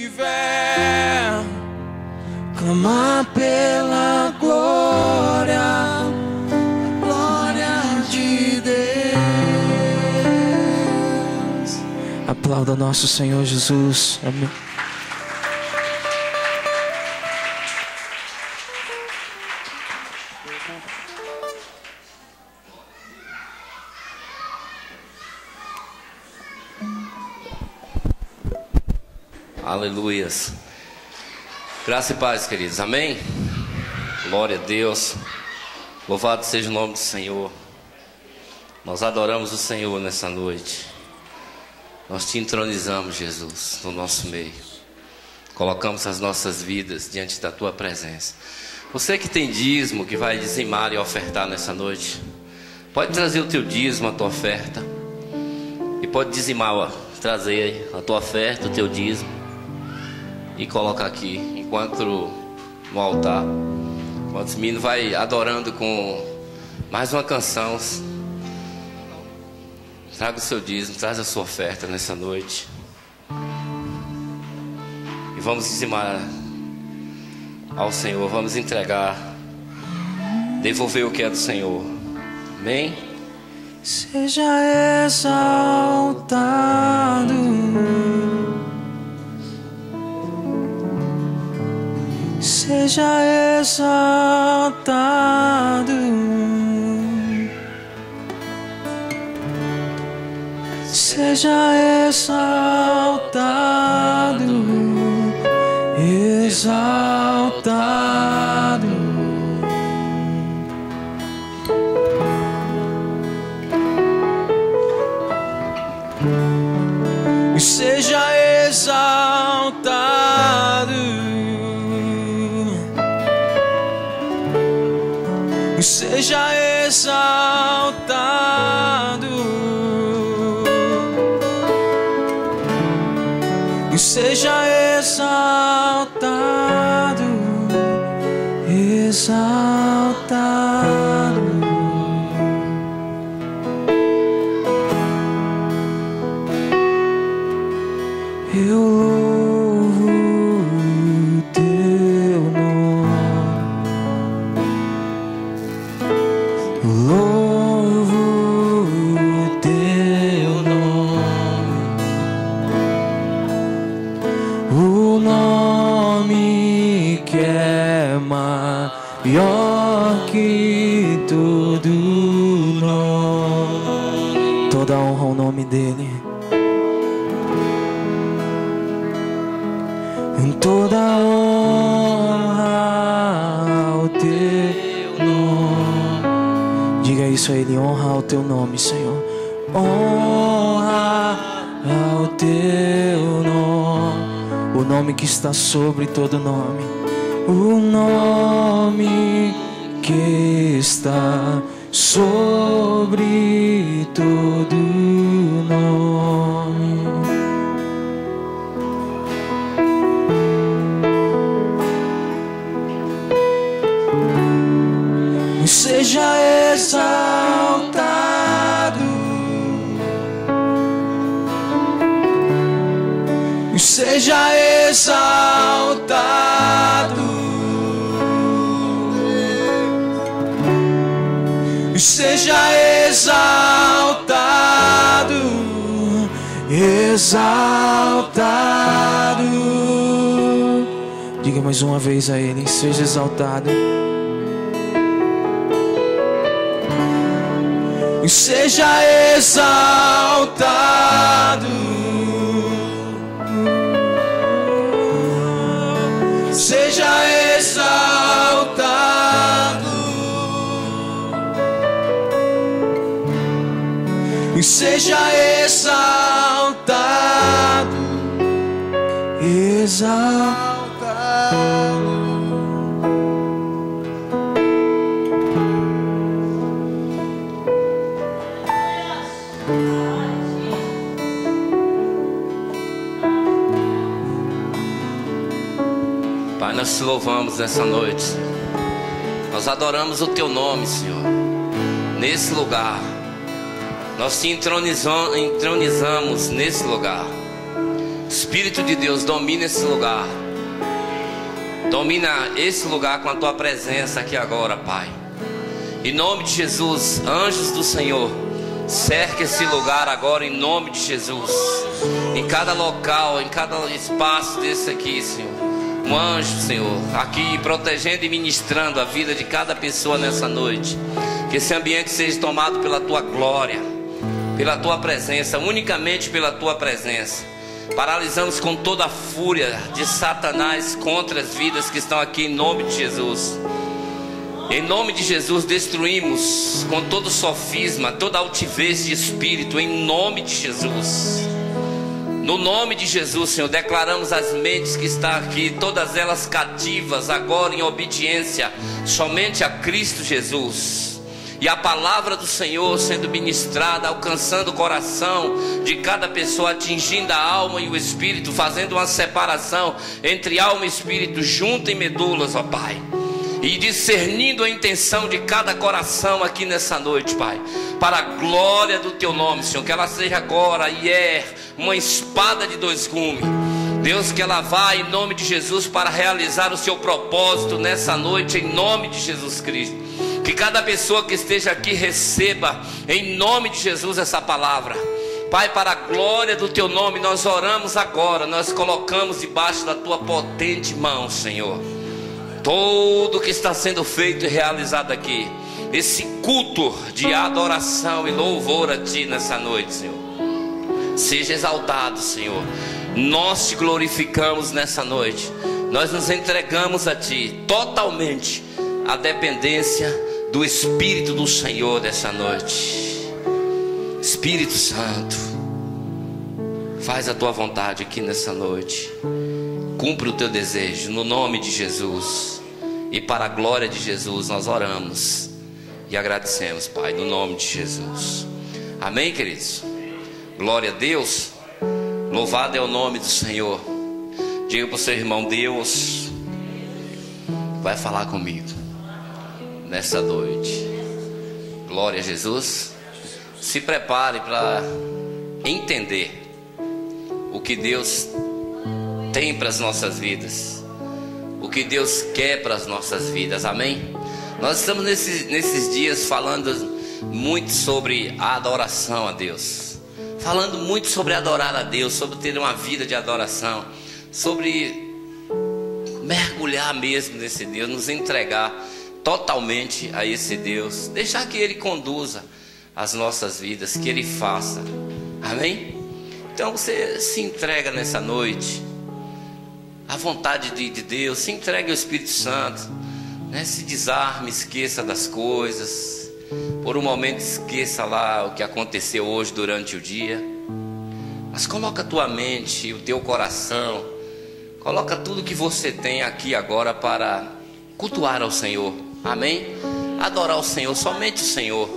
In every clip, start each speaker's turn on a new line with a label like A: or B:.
A: tiver, clamar pela glória de Deus. Aplauda o nosso Senhor Jesus. Amém.
B: Aleluias. Graça e paz, queridos. Amém? Glória a Deus. Louvado seja o nome do Senhor. Nós adoramos o Senhor nessa noite. Nós te entronizamos, Jesus, no nosso meio. Colocamos as nossas vidas diante da tua presença. Você que tem dízimo, que vai dizimar e ofertar nessa noite, pode trazer o teu dízimo, a tua oferta. E pode dizimar, trazer a tua oferta, o teu dízimo, e coloca aqui, enquanto no altar, enquanto o menino vai adorando com mais uma canção. Traga o seu dízimo, traz a sua oferta nessa noite. E vamos dizimar ao Senhor, vamos entregar, devolver o que é do Senhor. Amém?
A: Seja exaltado, seja exaltado, seja exaltado, exaltado. Seja exaltado, seja exaltado, seja exaltado, exaltado. Eu louvo o teu nome, louvo o teu nome, o nome que é maior que todo nome. Toda honra ao nome dele. Toda honra ao teu nome. Diga isso a ele, honra ao teu nome, Senhor. Honra ao teu nome, o nome que está sobre todo nome, o nome que está sobre todo nome. Seja exaltado, seja exaltado, seja exaltado, exaltado. Diga mais uma vez a ele, seja exaltado. Seja exaltado, seja exaltado, seja exaltado, exaltado.
B: Pai, nós te louvamos nessa noite. Nós adoramos o teu nome, Senhor. Nesse lugar nós te entronizamos nesse lugar. Espírito de Deus, domina esse lugar. Domina esse lugar com a tua presença aqui agora, Pai. Em nome de Jesus, anjos do Senhor, cerca esse lugar agora em nome de Jesus. Em cada local, em cada espaço desse aqui, Senhor, um anjo, Senhor, aqui protegendo e ministrando a vida de cada pessoa nessa noite. Que esse ambiente seja tomado pela tua glória, pela tua presença, unicamente pela tua presença. Paralisamos com toda a fúria de Satanás contra as vidas que estão aqui em nome de Jesus. Em nome de Jesus destruímos com todo sofisma, toda altivez de espírito, em nome de Jesus. No nome de Jesus, Senhor, declaramos as mentes que estão aqui, todas elas cativas agora em obediência somente a Cristo Jesus. E a palavra do Senhor sendo ministrada, alcançando o coração de cada pessoa, atingindo a alma e o espírito, fazendo uma separação entre alma e espírito, junto em medulas, ó Pai. E discernindo a intenção de cada coração aqui nessa noite, Pai. Para a glória do Teu nome, Senhor. Que ela seja agora e uma espada de dois gumes. Deus, que ela vá em nome de Jesus para realizar o Seu propósito nessa noite, em nome de Jesus Cristo. Que cada pessoa que esteja aqui receba em nome de Jesus essa palavra. Pai, para a glória do Teu nome, nós oramos agora. Nós colocamos debaixo da Tua potente mão, Senhor, tudo que está sendo feito e realizado aqui. Esse culto de adoração e louvor a Ti nessa noite, Senhor. Seja exaltado, Senhor. Nós Te glorificamos nessa noite. Nós nos entregamos a Ti totalmente, a dependência do Espírito do Senhor dessa noite. Espírito Santo, faz a Tua vontade aqui nessa noite. Cumpre o Teu desejo no nome de Jesus. E para a glória de Jesus nós oramos e agradecemos, Pai, no nome de Jesus. Amém, queridos? Glória a Deus. Louvado é o nome do Senhor. Diga para o seu irmão: Deus vai falar comigo nessa noite. Glória a Jesus. Se prepare para entender o que Deus tem para as nossas vidas, o que Deus quer para as nossas vidas. Amém? Nós estamos nesses dias falando muito sobre a adoração a Deus, falando muito sobre adorar a Deus, sobre ter uma vida de adoração, sobre mergulhar mesmo nesse Deus, nos entregar totalmente a esse Deus, deixar que Ele conduza as nossas vidas, que Ele faça. Amém? Então você se entrega nessa noite à vontade de Deus, se entregue ao Espírito Santo, né? Se desarme, esqueça das coisas. Por um momento esqueça lá o que aconteceu hoje durante o dia, mas coloca a tua mente e o teu coração, coloca tudo que você tem aqui agora para cultuar ao Senhor. Amém? Adorar o Senhor, somente o Senhor,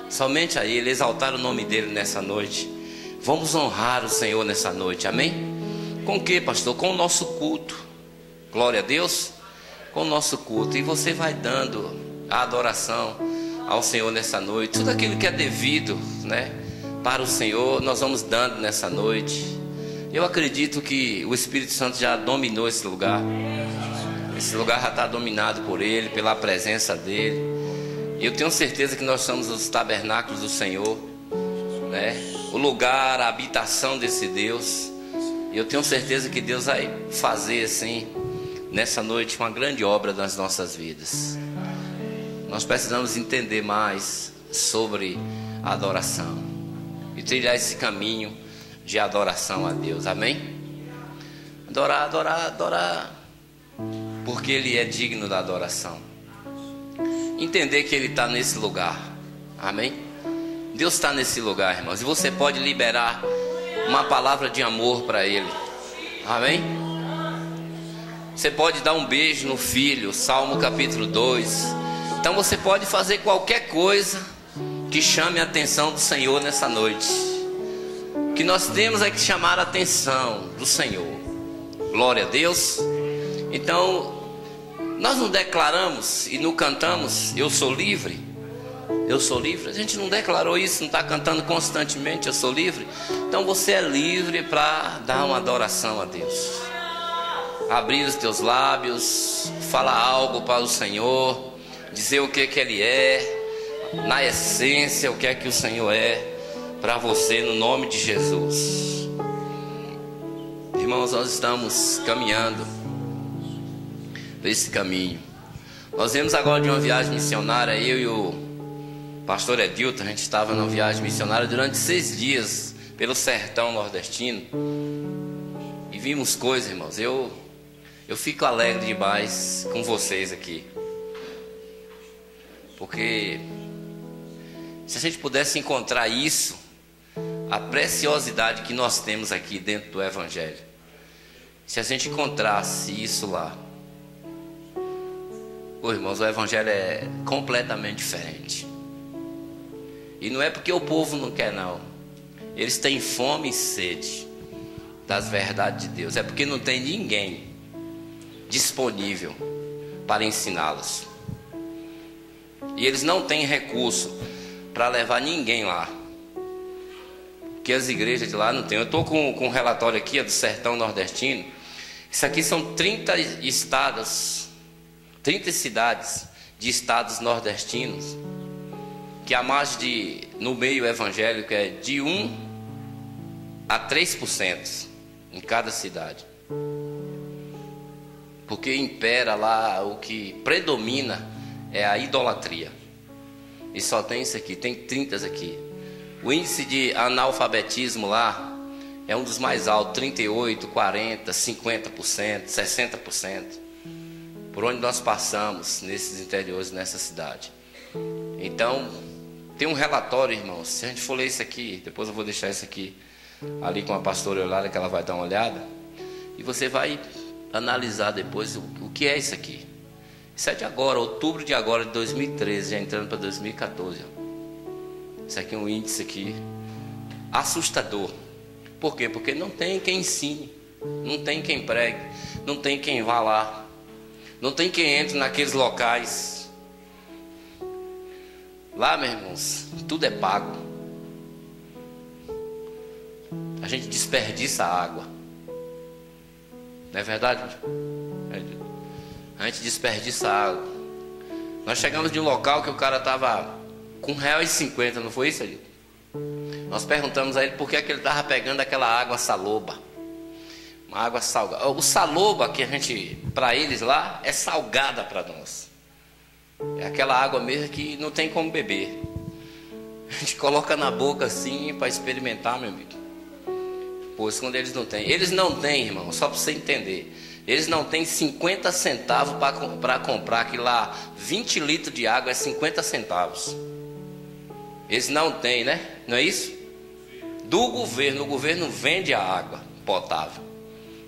B: somente a Ele, exaltar o nome dEle nessa noite. Vamos honrar o Senhor nessa noite. Amém? Com o que, pastor? Com o nosso culto. Glória a Deus. Com o nosso culto. E você vai dando a adoração ao Senhor nessa noite. Tudo aquilo que é devido, né, para o Senhor, nós vamos dando nessa noite. Eu acredito que o Espírito Santo já dominou esse lugar. Esse lugar já está dominado por Ele, pela presença dEle. E eu tenho certeza que nós somos os tabernáculos do Senhor, né? O lugar, a habitação desse Deus. E eu tenho certeza que Deus vai fazer assim, nessa noite, uma grande obra nas nossas vidas. Nós precisamos entender mais sobre a adoração e trilhar esse caminho de adoração a Deus. Amém? Adorar, porque Ele é digno da adoração. Entender que Ele está nesse lugar. Amém? Deus está nesse lugar, irmãos. E você pode liberar uma palavra de amor para Ele. Amém? Você pode dar um beijo no filho. Salmo capítulo 2. Então você pode fazer qualquer coisa que chame a atenção do Senhor nessa noite. O que nós temos é que chamar a atenção do Senhor. Glória a Deus. Então nós não declaramos e não cantamos: eu sou livre. eu sou livre? A gente não declarou isso, não está cantando constantemente, eu sou livre? Então você é livre para dar uma adoração a Deus. Abrir os teus lábios, falar algo para o Senhor, dizer o que Ele é, na essência, o que é que o Senhor é para você, no nome de Jesus. Irmãos, nós estamos caminhando por esse caminho. Nós viemos agora de uma viagem missionária, eu e o pastor Edilton, a gente estava numa viagem missionária durante 6 dias pelo sertão nordestino e vimos coisas, irmãos. Eu fico alegre demais com vocês aqui, porque se a gente pudesse encontrar isso, a preciosidade que nós temos aqui dentro do Evangelho, se a gente encontrasse isso lá, irmãos, o Evangelho é completamente diferente. E não é porque o povo não quer, não. Eles têm fome e sede das verdades de Deus. É porque não tem ninguém disponível para ensiná-los. E eles não têm recurso para levar ninguém lá, porque as igrejas de lá não tem. Eu estou com um relatório aqui, do sertão nordestino. Isso aqui são 30 estados, 30 cidades de estados nordestinos, que a margem no meio evangélico é de 1 a 3% em cada cidade. Porque impera lá, o que predomina é a idolatria. E só tem isso aqui, tem 30 aqui. O índice de analfabetismo lá é um dos mais altos, 38%, 40%, 50%, 60%. Por onde nós passamos, nesses interiores, nessa cidade. Então, tem um relatório, irmãos. Se a gente for ler isso aqui, depois eu vou deixar isso aqui ali com a pastora Eulália, que ela vai dar uma olhada. E você vai analisar depois o que é isso aqui. Isso é de agora, outubro de agora, de 2013, já entrando para 2014. Isso aqui é um índice aqui assustador. Por quê? Porque não tem quem ensine, não tem quem pregue, não tem quem vá lá, não tem quem entre naqueles locais. Lá, meus irmãos, tudo é pago. A gente desperdiça a água. Não é verdade? A gente desperdiça a água. Nós chegamos de um local que o cara estava com R$1,50, não foi isso, ali? Nós perguntamos a ele por que é que ele estava pegando aquela água saloba. Uma água salgada. O saloba que a gente, para eles lá, é salgada para nós. É aquela água mesmo que não tem como beber. A gente coloca na boca assim para experimentar, meu amigo. Pois quando eles não têm. Eles não têm, irmão, só para você entender. Eles não têm 50 centavos para comprar aquilo lá. 20 litros de água é 50 centavos. Eles não têm, né? Não é isso? Do governo. O governo vende a água potável.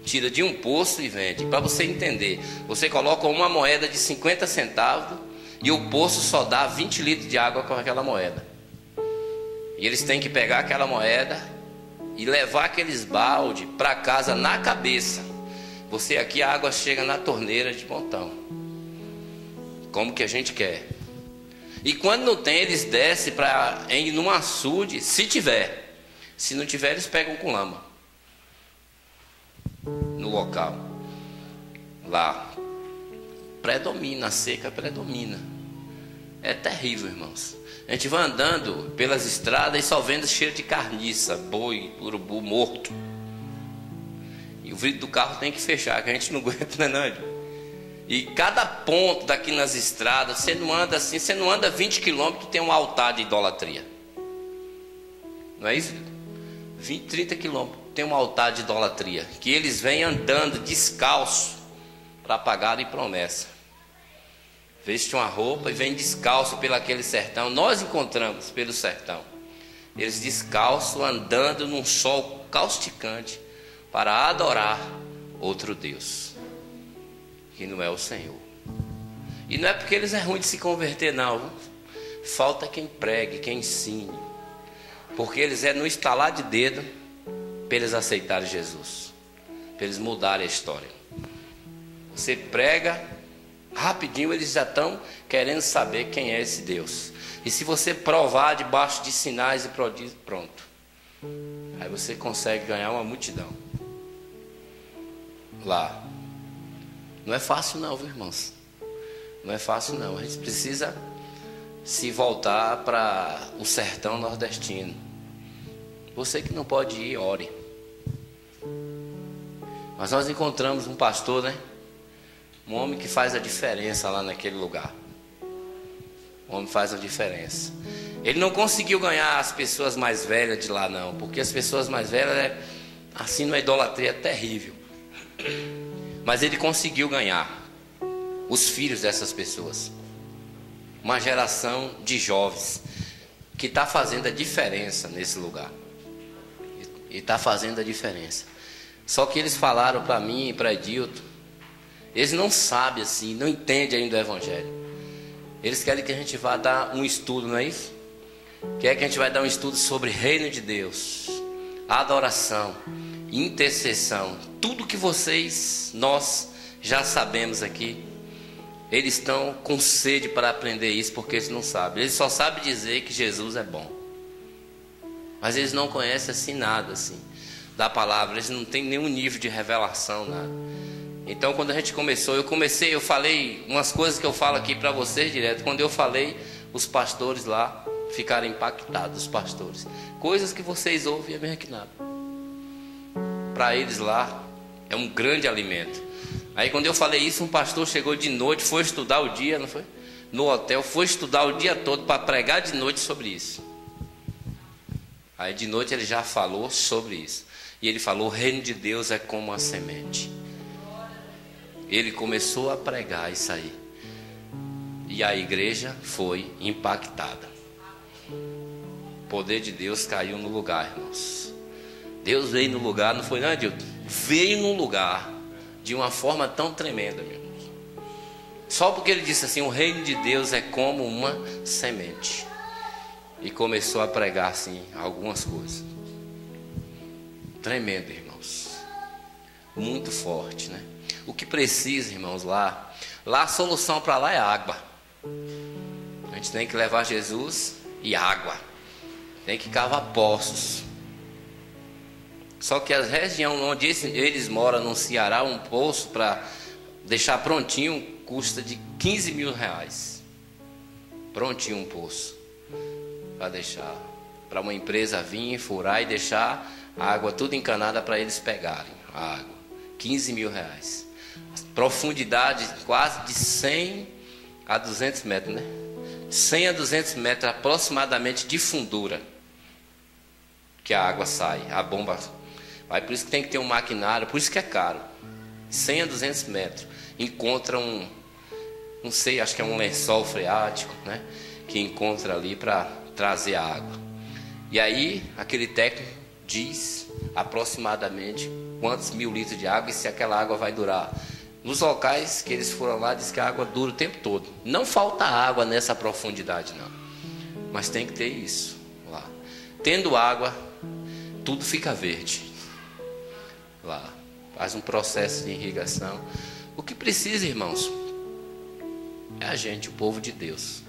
B: Tira de um poço e vende. Para você entender, você coloca uma moeda de 50 centavos e o poço só dá 20 litros de água com aquela moeda. E eles têm que pegar aquela moeda e levar aqueles balde para casa na cabeça. Você aqui, a água chega na torneira de montão, como que a gente quer. E quando não tem, eles descem para ir num açude, se tiver. Se não tiver, eles pegam com lama no local. Lá predomina, a seca predomina. É terrível, irmãos. A gente vai andando pelas estradas e só vendo cheiro de carniça, boi, urubu morto. E o vidro do carro tem que fechar, que a gente não aguenta, né, não? E cada ponto daqui nas estradas, você não anda assim, você não anda 20 quilômetros, tem um altar de idolatria. Não é isso? 20, 30 quilômetros, tem um altar de idolatria. Que eles vêm andando descalço para pagarem promessa. Vestem uma roupa e vêm descalço pelo aquele sertão. Nós encontramos pelo sertão. Eles descalço andando num sol causticante para adorar outro Deus, que não é o Senhor. E não é porque eles é ruim de se converter, não. Falta quem pregue, quem ensine. Porque eles é no estalar de dedo para eles aceitarem Jesus, para eles mudarem a história. Você prega Rapidinho eles já estão querendo saber quem é esse Deus. E se você provar debaixo de sinais e prodígios, pronto. Aí você consegue ganhar uma multidão. Lá. Não é fácil não, viu, irmãos? Não é fácil não. A gente precisa se voltar para o sertão nordestino. Você que não pode ir, ore. Mas nós encontramos um pastor, né? Um homem que faz a diferença lá naquele lugar. O homem faz a diferença. Ele não conseguiu ganhar as pessoas mais velhas de lá não, porque as pessoas mais velhas assim numa idolatria terrível. Mas ele conseguiu ganhar os filhos dessas pessoas. Uma geração de jovens que está fazendo a diferença nesse lugar. E está fazendo a diferença. Só que eles falaram para mim e para Edilton, eles não sabem assim, não entendem ainda o Evangelho. Eles querem que a gente vá dar um estudo, não é isso? Quer que a gente vai dar um estudo sobre reino de Deus, adoração, intercessão, tudo que nós já sabemos aqui. Eles estão com sede para aprender isso, porque eles não sabem. Eles só sabem dizer que Jesus é bom, mas eles não conhecem assim nada assim da palavra. Eles não têm nenhum nível de revelação, nada. Então quando a gente começou, eu falei umas coisas que eu falo aqui para vocês direto. Quando eu falei, os pastores lá ficaram impactados, os pastores. Coisas que vocês ouvem é mesmo que nada. Para eles lá é um grande alimento. Aí quando eu falei isso, um pastor chegou de noite, foi estudar o dia, não foi? No hotel, foi estudar o dia todo para pregar de noite sobre isso. Aí de noite ele já falou sobre isso. E ele falou, o reino de Deus é como a semente. Ele começou a pregar isso aí. E a igreja foi impactada. O poder de Deus caiu no lugar, irmãos. Deus veio no lugar, não foi não, Edilton? Veio no lugar de uma forma tão tremenda, meu irmão. Só porque ele disse assim, o reino de Deus é como uma semente. E começou a pregar assim algumas coisas. Tremendo, irmãos. Muito forte, né? O que precisa, irmãos, lá a solução para lá é água. A gente tem que levar Jesus e água. Tem que cavar poços. Só que a região onde eles moram no Ceará, um poço para deixar prontinho custa de 15 mil reais. Prontinho um poço. Para deixar, para uma empresa vir, furar e deixar a água tudo encanada para eles pegarem a água. 15 mil reais. Profundidade quase de 100 a 200 metros, né? 100 a 200 metros aproximadamente de fundura. Que a água sai, a bomba vai. Por isso que tem que ter um maquinário, por isso que é caro. 100 a 200 metros. Encontra não sei, acho que é um lençol freático, né? Que encontra ali para trazer a água. E aí, aquele técnico diz aproximadamente quantos mil litros de água e se aquela água vai durar. Nos locais que eles foram lá, diz que a água dura o tempo todo. Não falta água nessa profundidade, não. Mas tem que ter isso lá. Tendo água, tudo fica verde. Lá. Faz um processo de irrigação. O que precisa, irmãos, é a gente, o povo de Deus,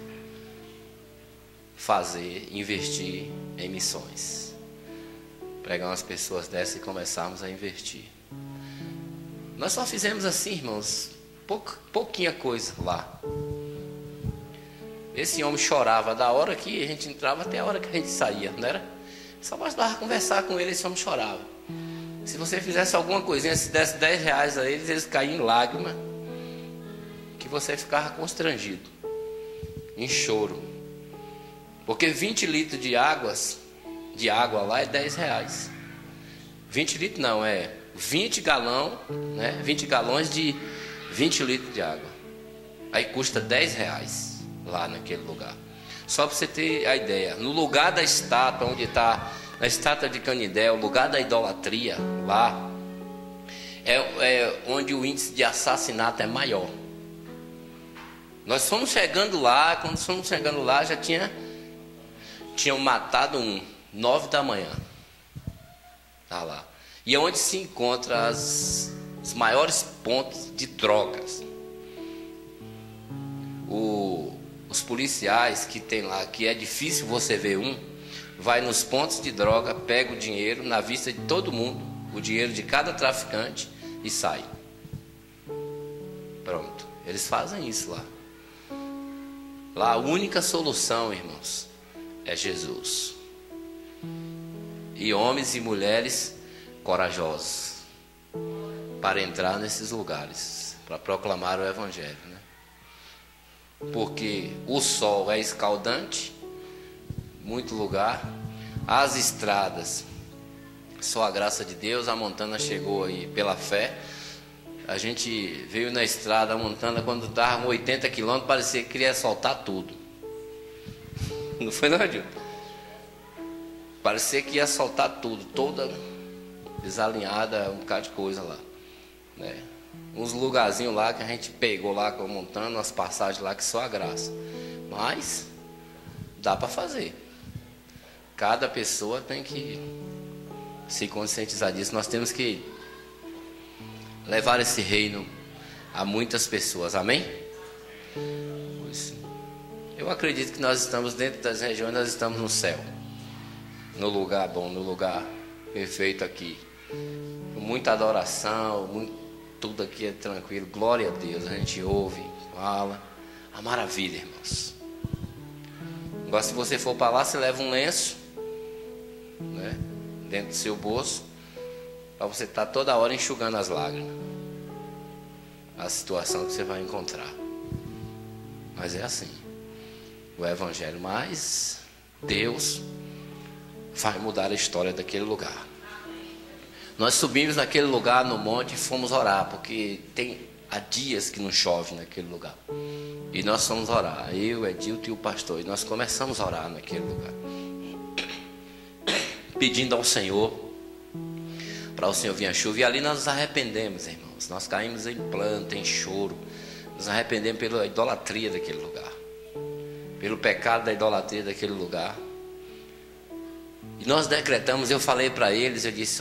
B: fazer, investir em missões. Pregar umas pessoas dessas e começarmos a investir. Nós só fizemos assim, irmãos, pouquinha coisa lá. Esse homem chorava da hora que a gente entrava até a hora que a gente saía, não era? Só bastava conversar com ele, esse homem chorava. Se você fizesse alguma coisinha, se desse 10 reais a eles caíam em lágrima, que você ficava constrangido, em choro. Porque 20 litros de água lá é 10 reais. 20 litros não, é 20 galão, né? 20 galões de 20 litros de água. Aí custa 10 reais lá naquele lugar. Só para você ter a ideia, no lugar da estátua, onde está a estátua de Canindé, o lugar da idolatria, lá, é onde o índice de assassinato é maior. Nós fomos chegando lá, quando fomos chegando lá, já tinham matado 9 da manhã. Tá lá. E é onde se encontra os maiores pontos de drogas. os policiais que tem lá, que é difícil você ver vai nos pontos de droga, pega o dinheiro na vista de todo mundo, o dinheiro de cada traficante, e sai. Pronto, eles fazem isso lá. Lá a única solução, irmãos, é Jesus. E homens e mulheres corajosos para entrar nesses lugares, para proclamar o Evangelho, né? Porque o sol é escaldante, muito lugar, as estradas, só a graça de Deus. A Montana chegou aí pela fé. A gente veio na estrada, a Montana, quando estava 80 quilômetros, parecia que queria soltar tudo. Não foi, não, Adil? Parecia que ia soltar tudo, toda desalinhada, um bocado de coisa lá, né? Uns lugarzinhos lá que a gente pegou lá com a Montana, umas passagens lá que só a graça. Mas dá para fazer. Cada pessoa tem que se conscientizar disso. Nós temos que levar esse reino a muitas pessoas, amém? Eu acredito que nós estamos dentro das regiões, nós estamos no céu, no lugar bom, no lugar perfeito aqui, com muita adoração, tudo aqui é tranquilo, glória a Deus. A gente ouve, fala, a maravilha, irmãos. Agora, se você for para lá, você leva um lenço, né, dentro do seu bolso, para você estar toda hora enxugando as lágrimas, a situação que você vai encontrar. Mas é assim, o Evangelho. Mas Deus vai mudar a história daquele lugar. Nós subimos naquele lugar no monte e fomos orar, porque há dias que não chove naquele lugar. E nós fomos orar, eu, Edilto e o pastor, e nós começamos a orar naquele lugar, pedindo ao Senhor, para o Senhor vir a chuva. E ali nós nos arrependemos, irmãos. Nós caímos em pranto, em choro. Nos arrependemos pela idolatria daquele lugar, pelo pecado da idolatria daquele lugar. E nós decretamos, eu falei para eles, eu disse,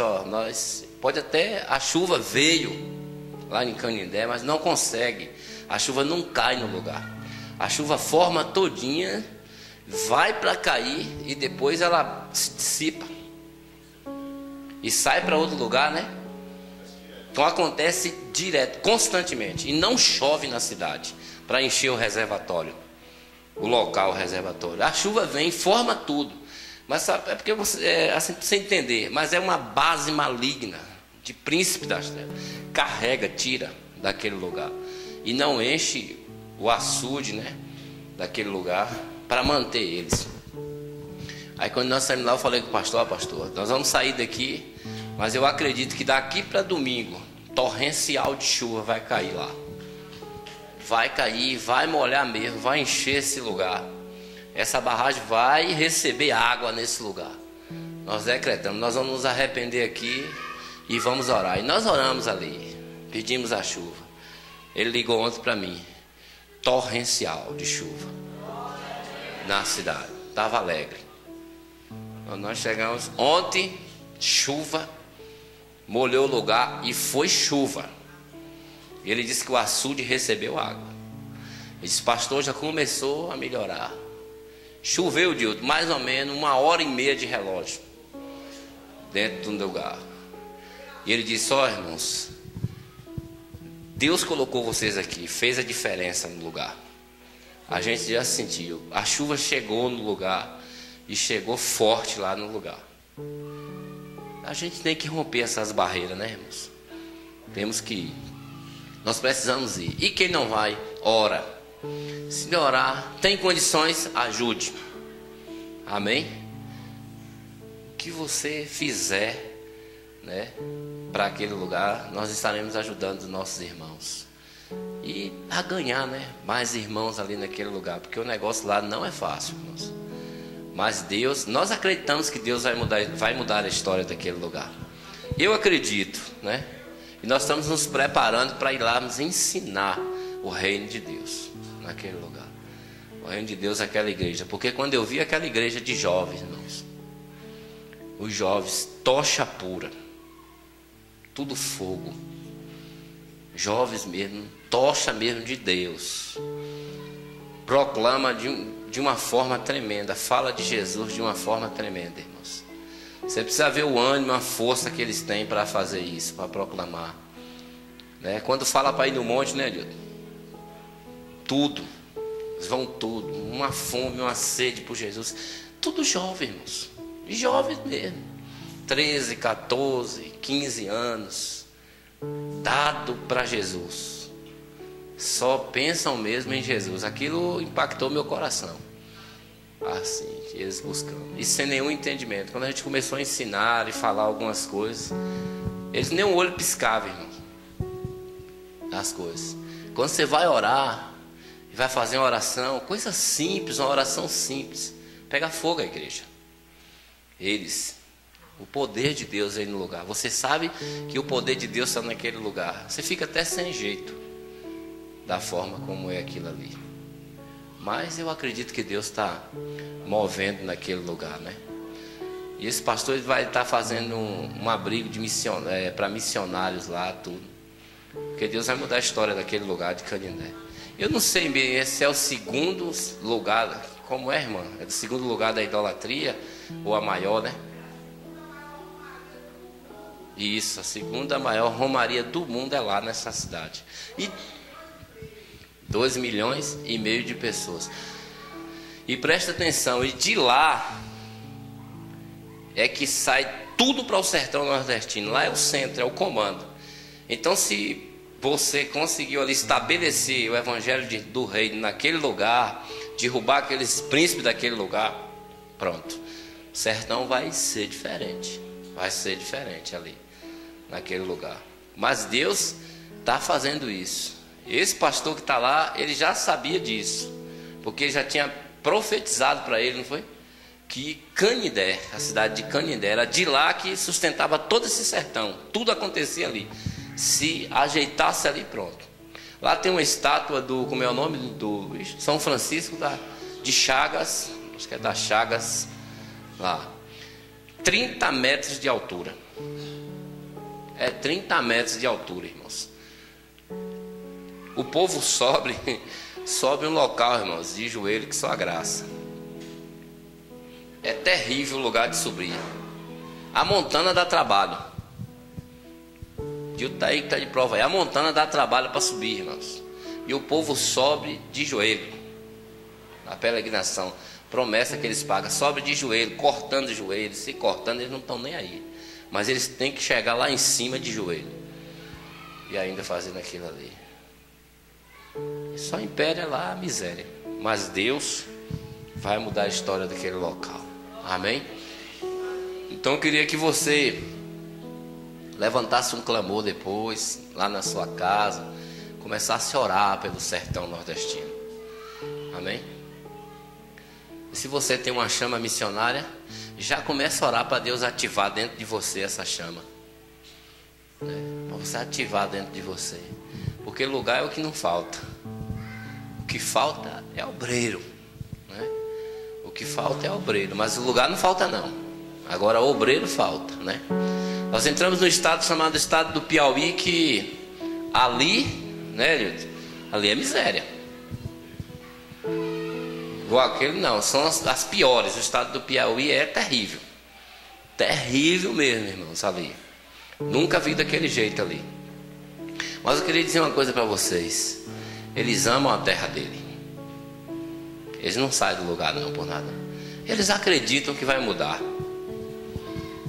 B: pode até, a chuva veio lá em Canindé, mas não consegue, a chuva não cai no lugar. A chuva forma todinha, vai para cair e depois ela se dissipa e sai para outro lugar, né? Então acontece direto, constantemente, e não chove na cidade para encher o reservatório, o local, o reservatório. A chuva vem, forma tudo. Mas sabe, é porque assim, pra você entender, mas é uma base maligna de príncipe das trevas. Carrega, tira daquele lugar e não enche o açude, né, daquele lugar para manter eles. Aí quando nós saímos lá, eu falei com o pastor, nós vamos sair daqui, mas eu acredito que daqui para domingo, torrencial de chuva vai cair lá. Vai cair, vai molhar mesmo, vai encher esse lugar. Essa barragem vai receber água nesse lugar. Nós decretamos, nós vamos nos arrepender aqui e vamos orar. E nós oramos ali, pedimos a chuva. Ele ligou ontem para mim, torrencial de chuva na cidade, estava alegre. Quando nós chegamos ontem, chuva, molhou o lugar e foi chuva. E ele disse que o açude recebeu água. Ele disse, pastor, já começou a melhorar. Choveu, Dilton, mais ou menos 1h30 de relógio dentro do lugar. E ele disse, irmãos, Deus colocou vocês aqui, fez a diferença no lugar. A gente já sentiu, a chuva chegou no lugar e chegou forte lá no lugar. A gente tem que romper essas barreiras, né, irmãos? Temos que ir. Nós precisamos ir. E quem não vai, ora. Se orar, tem condições, ajude. Amém? O que você fizer, né, para aquele lugar, nós estaremos ajudando os nossos irmãos. E a ganhar, né, mais irmãos ali naquele lugar. Porque o negócio lá não é fácil, irmãos. Mas Deus, nós acreditamos que Deus vai mudar a história daquele lugar. Eu acredito, né? E nós estamos nos preparando para ir lá nos ensinar o reino de Deus naquele lugar. O reino de Deus é aquela igreja. Porque quando eu vi aquela igreja de jovens, irmãos, os jovens, tocha pura, tudo fogo, jovens mesmo, tocha mesmo de Deus. proclama de uma forma tremenda, fala de Jesus de uma forma tremenda, irmãos. Você precisa ver o ânimo, a força que eles têm para fazer isso, para proclamar, né? Quando fala para ir no monte, né, Dilton? Tudo, eles vão tudo, uma fome, uma sede por Jesus. Tudo jovem, irmãos, jovens mesmo, 13, 14, 15 anos, dado para Jesus, só pensam mesmo em Jesus. Aquilo impactou meu coração, assim, eles buscando, e sem nenhum entendimento. Quando a gente começou a ensinar e falar algumas coisas, eles nem o olho piscavam, irmão, as coisas. Quando você vai orar e vai fazer uma oração, coisa simples, uma oração simples, pega fogo a igreja. Eles, o poder de Deus aí no lugar. Você sabe que o poder de Deus está naquele lugar. Você fica até sem jeito da forma como é aquilo ali. Mas eu acredito que Deus está movendo naquele lugar, né? E esse pastor ele vai estar fazendo um abrigo de para missionários lá, tudo. Porque Deus vai mudar a história daquele lugar de Canindé. Eu não sei bem se é o segundo lugar, como é, irmã? É o segundo lugar da idolatria ou a maior, né? Isso, a segunda maior romaria do mundo é lá nessa cidade. E 2,5 milhões de pessoas. E presta atenção, e de lá é que sai tudo para o sertão nordestino. Lá é o centro, é o comando. Então, se você conseguiu ali estabelecer o evangelho do reino naquele lugar, derrubar aqueles príncipes daquele lugar, pronto, o sertão vai ser diferente. Vai ser diferente ali, naquele lugar. Mas Deus está fazendo isso. Esse pastor que está lá, ele já sabia disso, porque já tinha profetizado para ele, não foi? Que Canindé, a cidade de Canindé, era de lá que sustentava todo esse sertão. Tudo acontecia ali. Se ajeitasse ali, pronto. Lá tem uma estátua do, como é o nome? Do São Francisco de Chagas, acho que é da Chagas, lá. 30 metros de altura. É 30 metros de altura, irmãos. O povo sobe um local, irmãos, de joelho que só a graça. É terrível o lugar de subir. A montana dá trabalho. E o Taí que está de prova aí. A montana dá trabalho para subir, irmãos. E o povo sobe de joelho. Na peregrinação. Promessa que eles pagam. Sobe de joelho, cortando os joelhos. Se cortando, eles não estão nem aí. Mas eles têm que chegar lá em cima de joelho. E ainda fazendo aquilo ali. Só impéria lá a miséria. Mas Deus vai mudar a história daquele local. Amém? Então eu queria que você levantasse um clamor depois, lá na sua casa, começasse a orar pelo sertão nordestino. Amém? E se você tem uma chama missionária, já começa a orar para Deus ativar dentro de você essa chama, para você ativar dentro de você, porque lugar é o que não falta. O que falta é obreiro, né? O que falta é obreiro, mas o lugar não falta não. Agora o obreiro falta, né? Nós entramos no estado chamado estado do Piauí, que ali, né, Lilton? Ali é miséria. Igual aquele não, são as piores. O estado do Piauí é terrível. Terrível mesmo, irmãos, ali. Nunca vi daquele jeito ali. Mas eu queria dizer uma coisa para vocês. Eles amam a terra dele. Eles não saem do lugar não, por nada. Eles acreditam que vai mudar.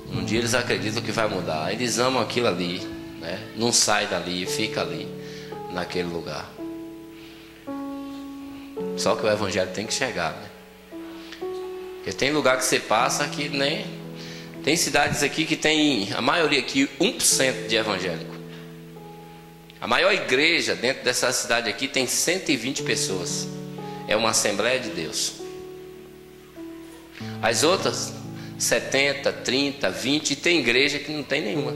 B: Um dia eles acreditam que vai mudar. Eles amam aquilo ali, né? Não sai dali, fica ali, naquele lugar. Só que o evangelho tem que chegar, né? Porque tem lugar que você passa que nem... Tem cidades aqui que tem, a maioria aqui, 1% de evangélico. A maior igreja dentro dessa cidade aqui tem 120 pessoas. É uma Assembleia de Deus. As outras 70, 30, 20, e tem igreja que não tem nenhuma.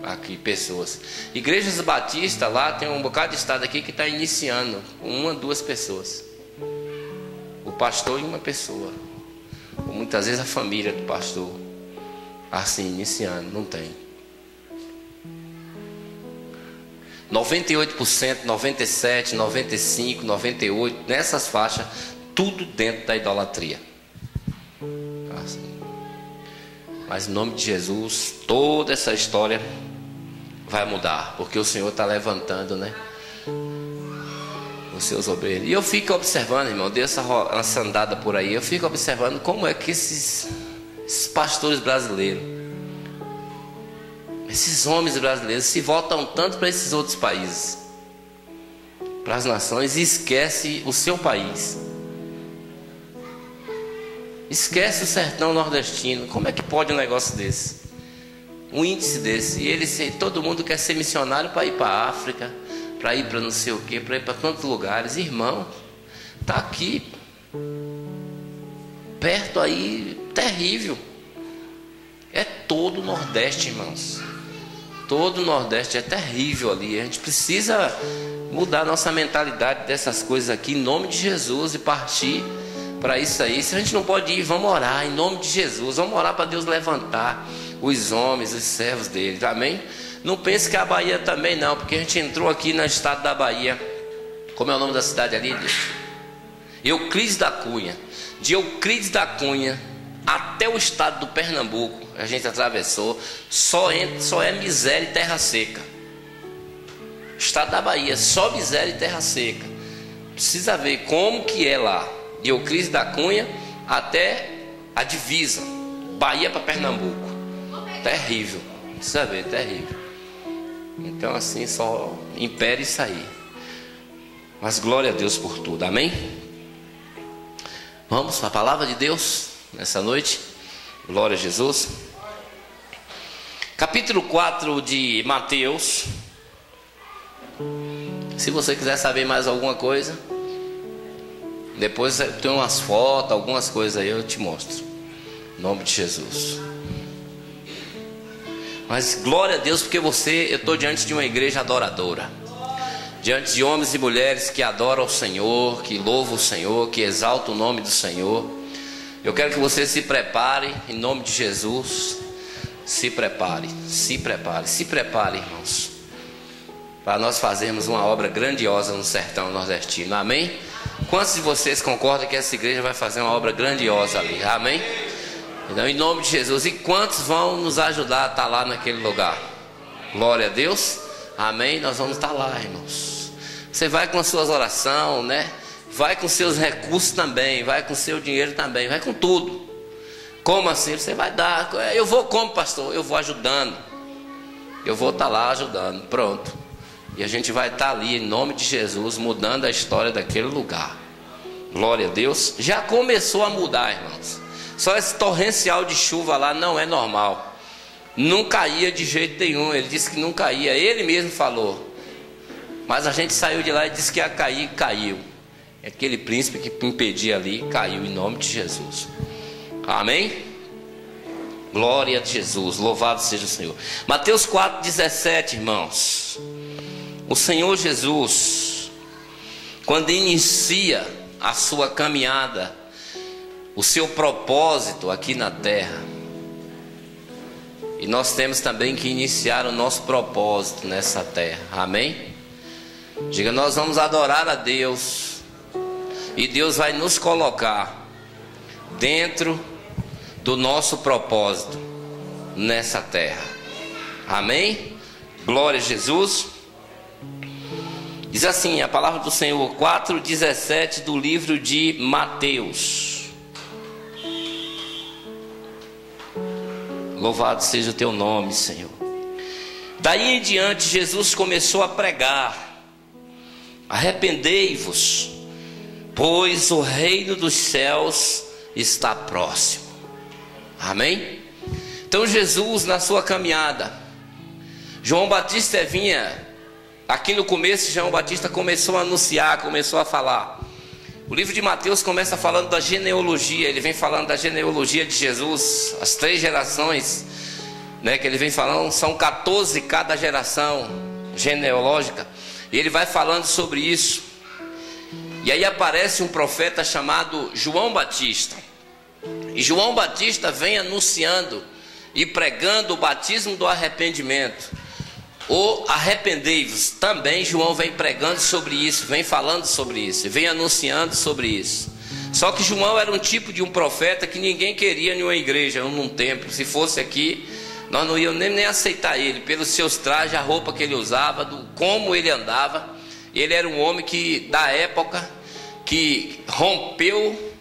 B: Aqui, pessoas. Igrejas batistas lá, tem um bocado de estado aqui que está iniciando, com 1, 2 pessoas. O pastor e uma pessoa. Ou muitas vezes a família do pastor. Assim, iniciando, não tem. 98%, 97%, 95%, 98%, nessas faixas, tudo dentro da idolatria. Mas em nome de Jesus, toda essa história vai mudar, porque o Senhor está levantando, né, os seus obreiros. E eu fico observando, irmão, dei essa andada por aí, eu fico observando como é que esses pastores brasileiros, esses homens brasileiros se voltam tanto para esses outros países, para as nações, e esquece o seu país, esquece o sertão nordestino. Como é que pode um negócio desse, um índice desse? E todo mundo quer ser missionário para ir para a África, para ir para não sei o que, para ir para tantos lugares. Irmão, está aqui perto aí, terrível. É todo o Nordeste, irmãos. Todo o Nordeste é terrível ali. A gente precisa mudar nossa mentalidade dessas coisas aqui, em nome de Jesus, e partir para isso aí. Se a gente não pode ir, vamos orar em nome de Jesus. Vamos orar para Deus levantar os homens, os servos dele, amém? Não pense que a Bahia também não, porque a gente entrou aqui no estado da Bahia. Como é o nome da cidade ali? Euclides da Cunha. De Euclides da Cunha até o estado do Pernambuco, a gente atravessou, só é miséria e terra seca. Estado da Bahia, só miséria e terra seca. Precisa ver como que é lá, de Euclides da Cunha até a divisa, Bahia para Pernambuco. Terrível, precisa ver, terrível. Então assim, só impere isso aí. Mas glória a Deus por tudo, amém? Vamos para a palavra de Deus nessa noite. Glória a Jesus. Capítulo 4 de Mateus. Se você quiser saber mais alguma coisa, depois tem umas fotos, algumas coisas aí eu te mostro, em nome de Jesus. Mas glória a Deus, porque eu estou diante de uma igreja adoradora, diante de homens e mulheres que adoram o Senhor, que louvam o Senhor, que exaltam o nome do Senhor. Eu quero que você se prepare, em nome de Jesus. Se prepare, irmãos, para nós fazermos uma obra grandiosa no sertão nordestino, amém? Quantos de vocês concordam que essa igreja vai fazer uma obra grandiosa ali, amém? Então, em nome de Jesus. E quantos vão nos ajudar a estar lá naquele lugar? Glória a Deus, amém? Nós vamos estar lá, irmãos. Você vai com as suas orações, né? Vai com seus recursos também, vai com seu dinheiro também, vai com tudo. Como assim? Você vai dar. Eu vou como, pastor? Eu vou ajudando. Eu vou estar lá ajudando, pronto. E a gente vai estar ali, em nome de Jesus, mudando a história daquele lugar. Glória a Deus. Já começou a mudar, irmãos. Só esse torrencial de chuva lá não é normal. Não caía de jeito nenhum. Ele disse que não caía. Ele mesmo falou. Mas a gente saiu de lá e disse que ia cair e caiu. Aquele príncipe que impedia ali caiu em nome de Jesus. Amém? Glória a Jesus. Louvado seja o Senhor. Mateus 4,17, irmãos. O Senhor Jesus, quando inicia a sua caminhada, o seu propósito aqui na terra, e nós temos também que iniciar o nosso propósito nessa terra, amém? Diga, nós vamos adorar a Deus, e Deus vai nos colocar dentro do nosso propósito nessa terra, amém? Glória a Jesus. Diz assim a palavra do Senhor, 4,17 do livro de Mateus. Louvado seja o teu nome, Senhor. Daí em diante Jesus começou a pregar: arrependei-vos, pois o reino dos céus está próximo. Amém? Então Jesus, na sua caminhada, João Batista vinha, aqui no começo João Batista começou a anunciar, começou a falar. O livro de Mateus começa falando da genealogia. Ele vem falando da genealogia de Jesus, as 3 gerações, né, que ele vem falando, são 14 cada geração genealógica. E ele vai falando sobre isso. E aí aparece um profeta chamado João Batista. E João Batista vem anunciando e pregando o batismo do arrependimento. ou arrependei-vos. Também João vem pregando sobre isso, vem falando sobre isso, vem anunciando sobre isso. Só que João era um tipo de um profeta que ninguém queria em uma igreja, num templo. Se fosse aqui, nós não íamos nem aceitar ele, pelos seus trajes, a roupa que ele usava, como ele andava. Ele era um homem da época, que rompeu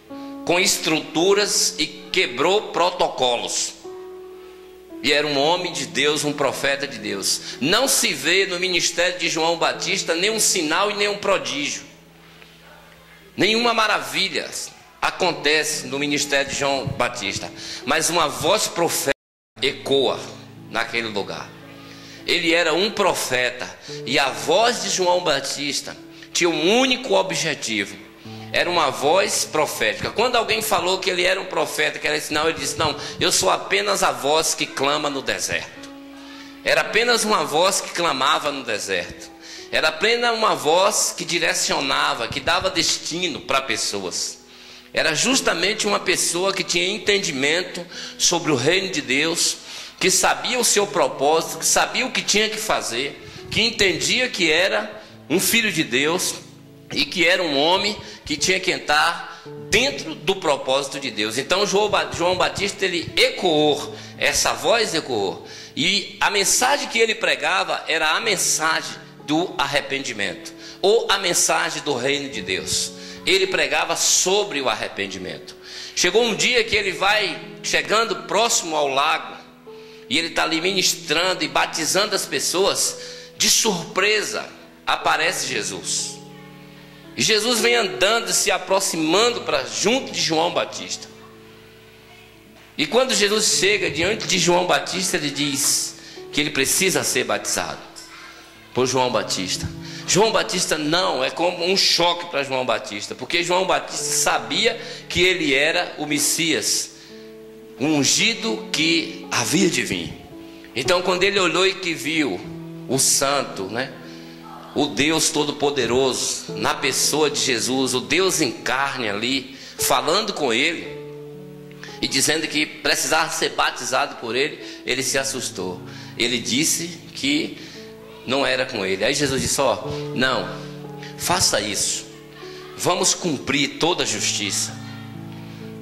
B: com estruturas e quebrou protocolos. E era um homem de Deus, um profeta de Deus. Não se vê no ministério de João Batista nenhum sinal e nenhum prodígio. Nenhuma maravilha acontece no ministério de João Batista. Mas uma voz profética ecoa naquele lugar. Ele era um profeta. E a voz de João Batista tinha um único objetivo. Era uma voz profética. Quando alguém falou que ele era um profeta, que era sinal, ele disse: não, eu sou apenas a voz que clama no deserto. Era apenas uma voz que clamava no deserto. Era apenas uma voz que direcionava, que dava destino para pessoas. Era justamente uma pessoa que tinha entendimento sobre o reino de Deus, que sabia o seu propósito, que sabia o que tinha que fazer, que entendia que era um filho de Deus e que era um homem que tinha que entrar dentro do propósito de Deus. Então João Batista, ele ecoou, essa voz ecoou. E a mensagem que ele pregava era a mensagem do arrependimento, ou a mensagem do reino de Deus. Ele pregava sobre o arrependimento. Chegou um dia que ele vai chegando próximo ao lago, e ele está ali ministrando e batizando as pessoas. De surpresa aparece Jesus. E Jesus vem andando, se aproximando para junto de João Batista. E quando Jesus chega diante de João Batista, ele diz que ele precisa ser batizado por João Batista. João Batista não, é como um choque para João Batista, porque João Batista sabia que ele era o Messias, o ungido que havia de vir. Então quando ele olhou e que viu o santo, o Deus Todo-Poderoso, na pessoa de Jesus, o Deus em carne ali, falando com ele, e dizendo que precisava ser batizado por ele, ele se assustou. Ele disse que não era com ele. Aí Jesus disse: não, faça isso, vamos cumprir toda a justiça,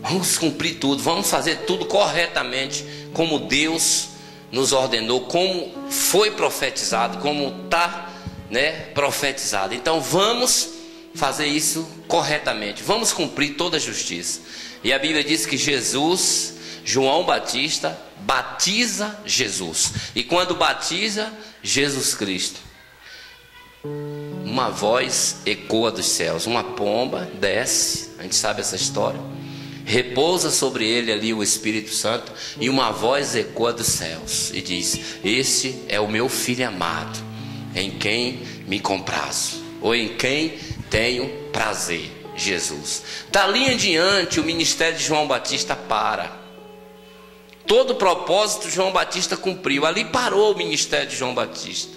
B: vamos cumprir tudo, vamos fazer tudo corretamente, como Deus nos ordenou, como foi profetizado, como está profetizado. Então vamos fazer isso corretamente, vamos cumprir toda a justiça. E a Bíblia diz que João Batista batiza Jesus, e quando batiza Jesus Cristo, uma voz ecoa dos céus, uma pomba desce, a gente sabe essa história, repousa sobre ele ali o Espírito Santo, e uma voz ecoa dos céus e diz: este é o meu filho amado, em quem me comprazo, ou em quem tenho prazer. Jesus. Dali em diante o ministério de João Batista para. Todo o propósito João Batista cumpriu. Ali parou o ministério de João Batista,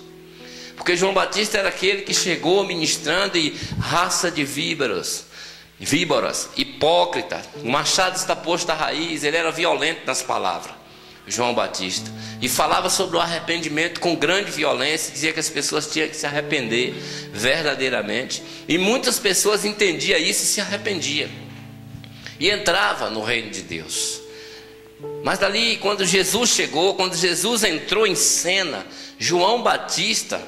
B: porque João Batista era aquele que chegou ministrando e raça de víboras, hipócrita, o machado está posto à raiz. Ele era violento nas palavras, João Batista, e falava sobre o arrependimento com grande violência. Dizia que as pessoas tinham que se arrepender verdadeiramente, e muitas pessoas entendiam isso e se arrependiam e entrava no reino de Deus. Mas dali, quando Jesus chegou, quando Jesus entrou em cena, João Batista,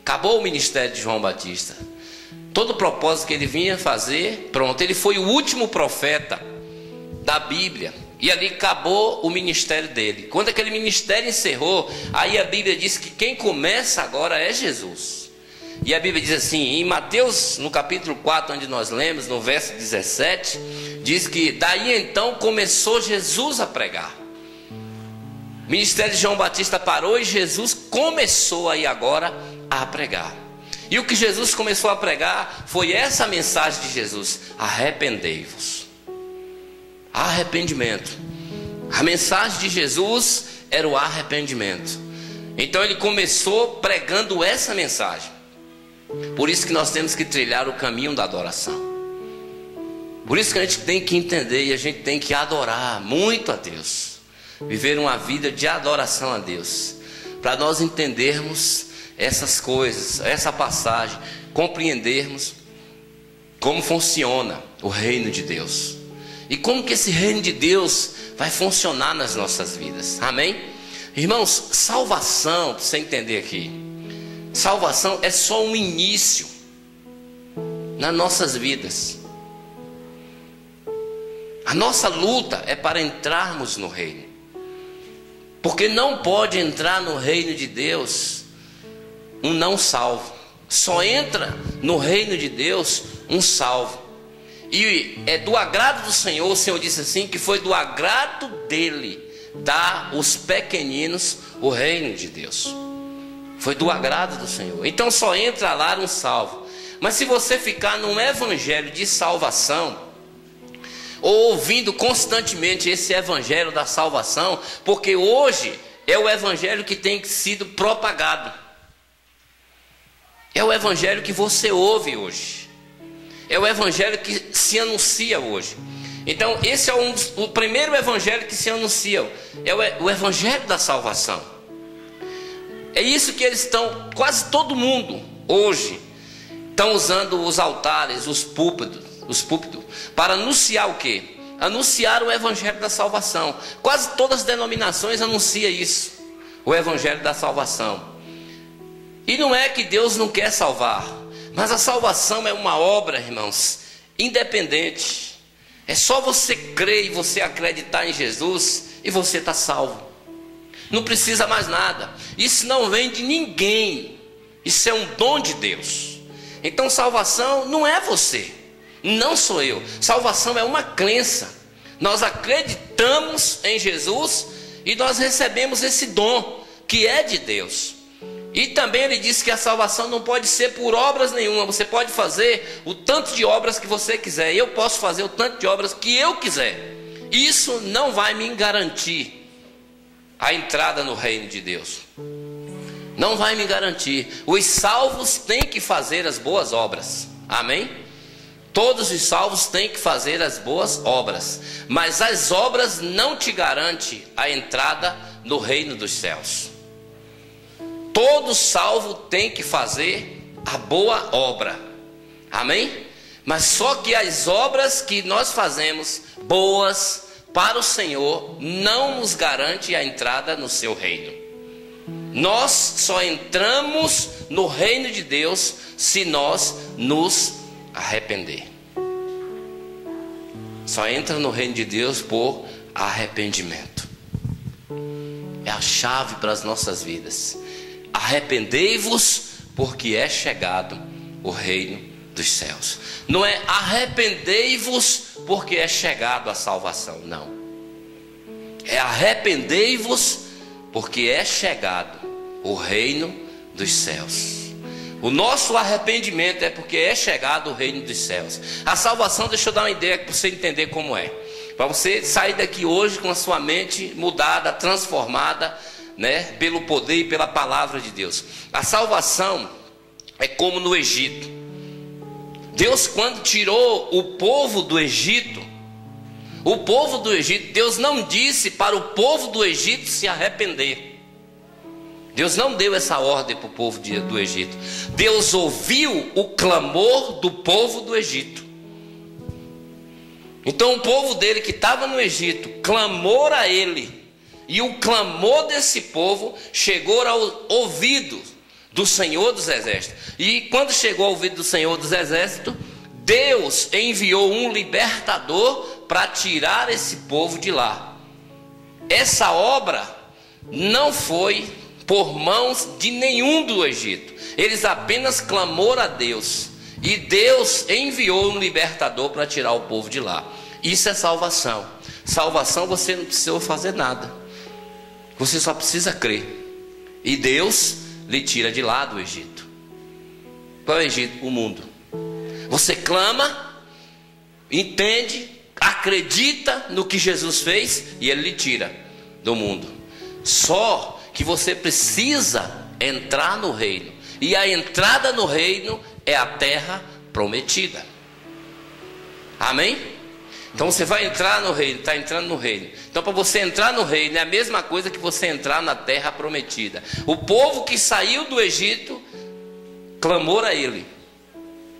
B: acabou o ministério de João Batista. Todo o propósito que ele vinha fazer, pronto, ele foi o último profeta da Bíblia, e ali acabou o ministério dele. Quando aquele ministério encerrou, aí a Bíblia diz que quem começa agora é Jesus. E a Bíblia diz assim, em Mateus, no capítulo 4, onde nós lemos, no verso 17, diz que daí então começou Jesus a pregar. O ministério de João Batista parou e Jesus começou aí agora a pregar. E o que Jesus começou a pregar foi essa mensagem de Jesus: arrependei-vos. Arrependimento. A mensagem de Jesus era o arrependimento. Então ele começou pregando essa mensagem. Por isso que nós temos que trilhar o caminho da adoração. Por isso que a gente tem que entender e a gente tem que adorar muito a Deus, viver uma vida de adoração a Deus, para nós entendermos essas coisas, essa passagem, compreendermos como funciona o reino de Deus e como que esse reino de Deus vai funcionar nas nossas vidas. Amém? Irmãos, salvação, para você entender aqui, salvação é só um início nas nossas vidas. A nossa luta é para entrarmos no reino, porque não pode entrar no reino de Deus um não salvo. Só entra no reino de Deus um salvo. E é do agrado do Senhor, o Senhor disse assim, que foi do agrado dele dar aos pequeninos o reino de Deus. Foi do agrado do Senhor. Então só entra lá um salvo. Mas se você ficar num evangelho de salvação, ou ouvindo constantemente esse evangelho da salvação, porque hoje é o evangelho que tem sido propagado, é o evangelho que você ouve hoje, é o evangelho que se anuncia hoje. Então esse é o primeiro evangelho que se anuncia, é o evangelho da salvação. É isso que eles estão, quase todo mundo hoje estão usando os altares, os púlpitos, para anunciar o quê? Anunciar o evangelho da salvação. Quase todas as denominações anunciam isso, o evangelho da salvação. E não é que Deus não quer salvar, mas a salvação é uma obra, irmãos, independente. É só você crer e você acreditar em Jesus e você está salvo. Não precisa mais nada. Isso não vem de ninguém, isso é um dom de Deus. Então salvação não é você, não sou eu. Salvação é uma crença. Nós acreditamos em Jesus e nós recebemos esse dom que é de Deus. E também ele disse que a salvação não pode ser por obras nenhuma. Você pode fazer o tanto de obras que você quiser. Eu posso fazer o tanto de obras que eu quiser. Isso não vai me garantir a entrada no reino de Deus. Não vai me garantir. Os salvos têm que fazer as boas obras. Amém? Todos os salvos têm que fazer as boas obras. Mas as obras não te garantem a entrada no reino dos céus. Todo salvo tem que fazer a boa obra. Amém? Mas só que as obras que nós fazemos boas para o Senhor não nos garante a entrada no seu reino. Nós só entramos no reino de Deus se nós nos arrepender. Só entra no reino de Deus por arrependimento. É a chave para as nossas vidas. Arrependei-vos, porque é chegado o reino dos céus. Não é arrependei-vos porque é chegado a salvação, não. É arrependei-vos porque é chegado o reino dos céus. O nosso arrependimento é porque é chegado o reino dos céus. A salvação, deixa eu dar uma ideia para você entender como é. Para você sair daqui hoje com a sua mente mudada, transformada, né, pelo poder e pela palavra de Deus. A salvação é como no Egito. Deus, quando tirou o povo do Egito, Deus não disse para o povo do Egito se arrepender. Deus não deu essa ordem para o povo do Egito. Deus ouviu o clamor do povo do Egito. Então o povo dele que estava no Egito clamou a ele. E o clamor desse povo chegou ao ouvido do Senhor dos Exércitos. E quando chegou ao ouvido do Senhor dos Exércitos, Deus enviou um libertador para tirar esse povo de lá. Essa obra não foi por mãos de nenhum do Egito. Eles apenas clamaram a Deus. E Deus enviou um libertador para tirar o povo de lá. Isso é salvação. Salvação você não precisa fazer nada. Você só precisa crer. E Deus lhe tira de lá do Egito. Qual é o Egito? O mundo. Você clama, entende, acredita no que Jesus fez e Ele lhe tira do mundo. Só que você precisa entrar no reino. E a entrada no reino é a terra prometida. Amém? Então você vai entrar no reino, está entrando no reino. Então para você entrar no reino é a mesma coisa que você entrar na terra prometida. O povo que saiu do Egito clamou a ele.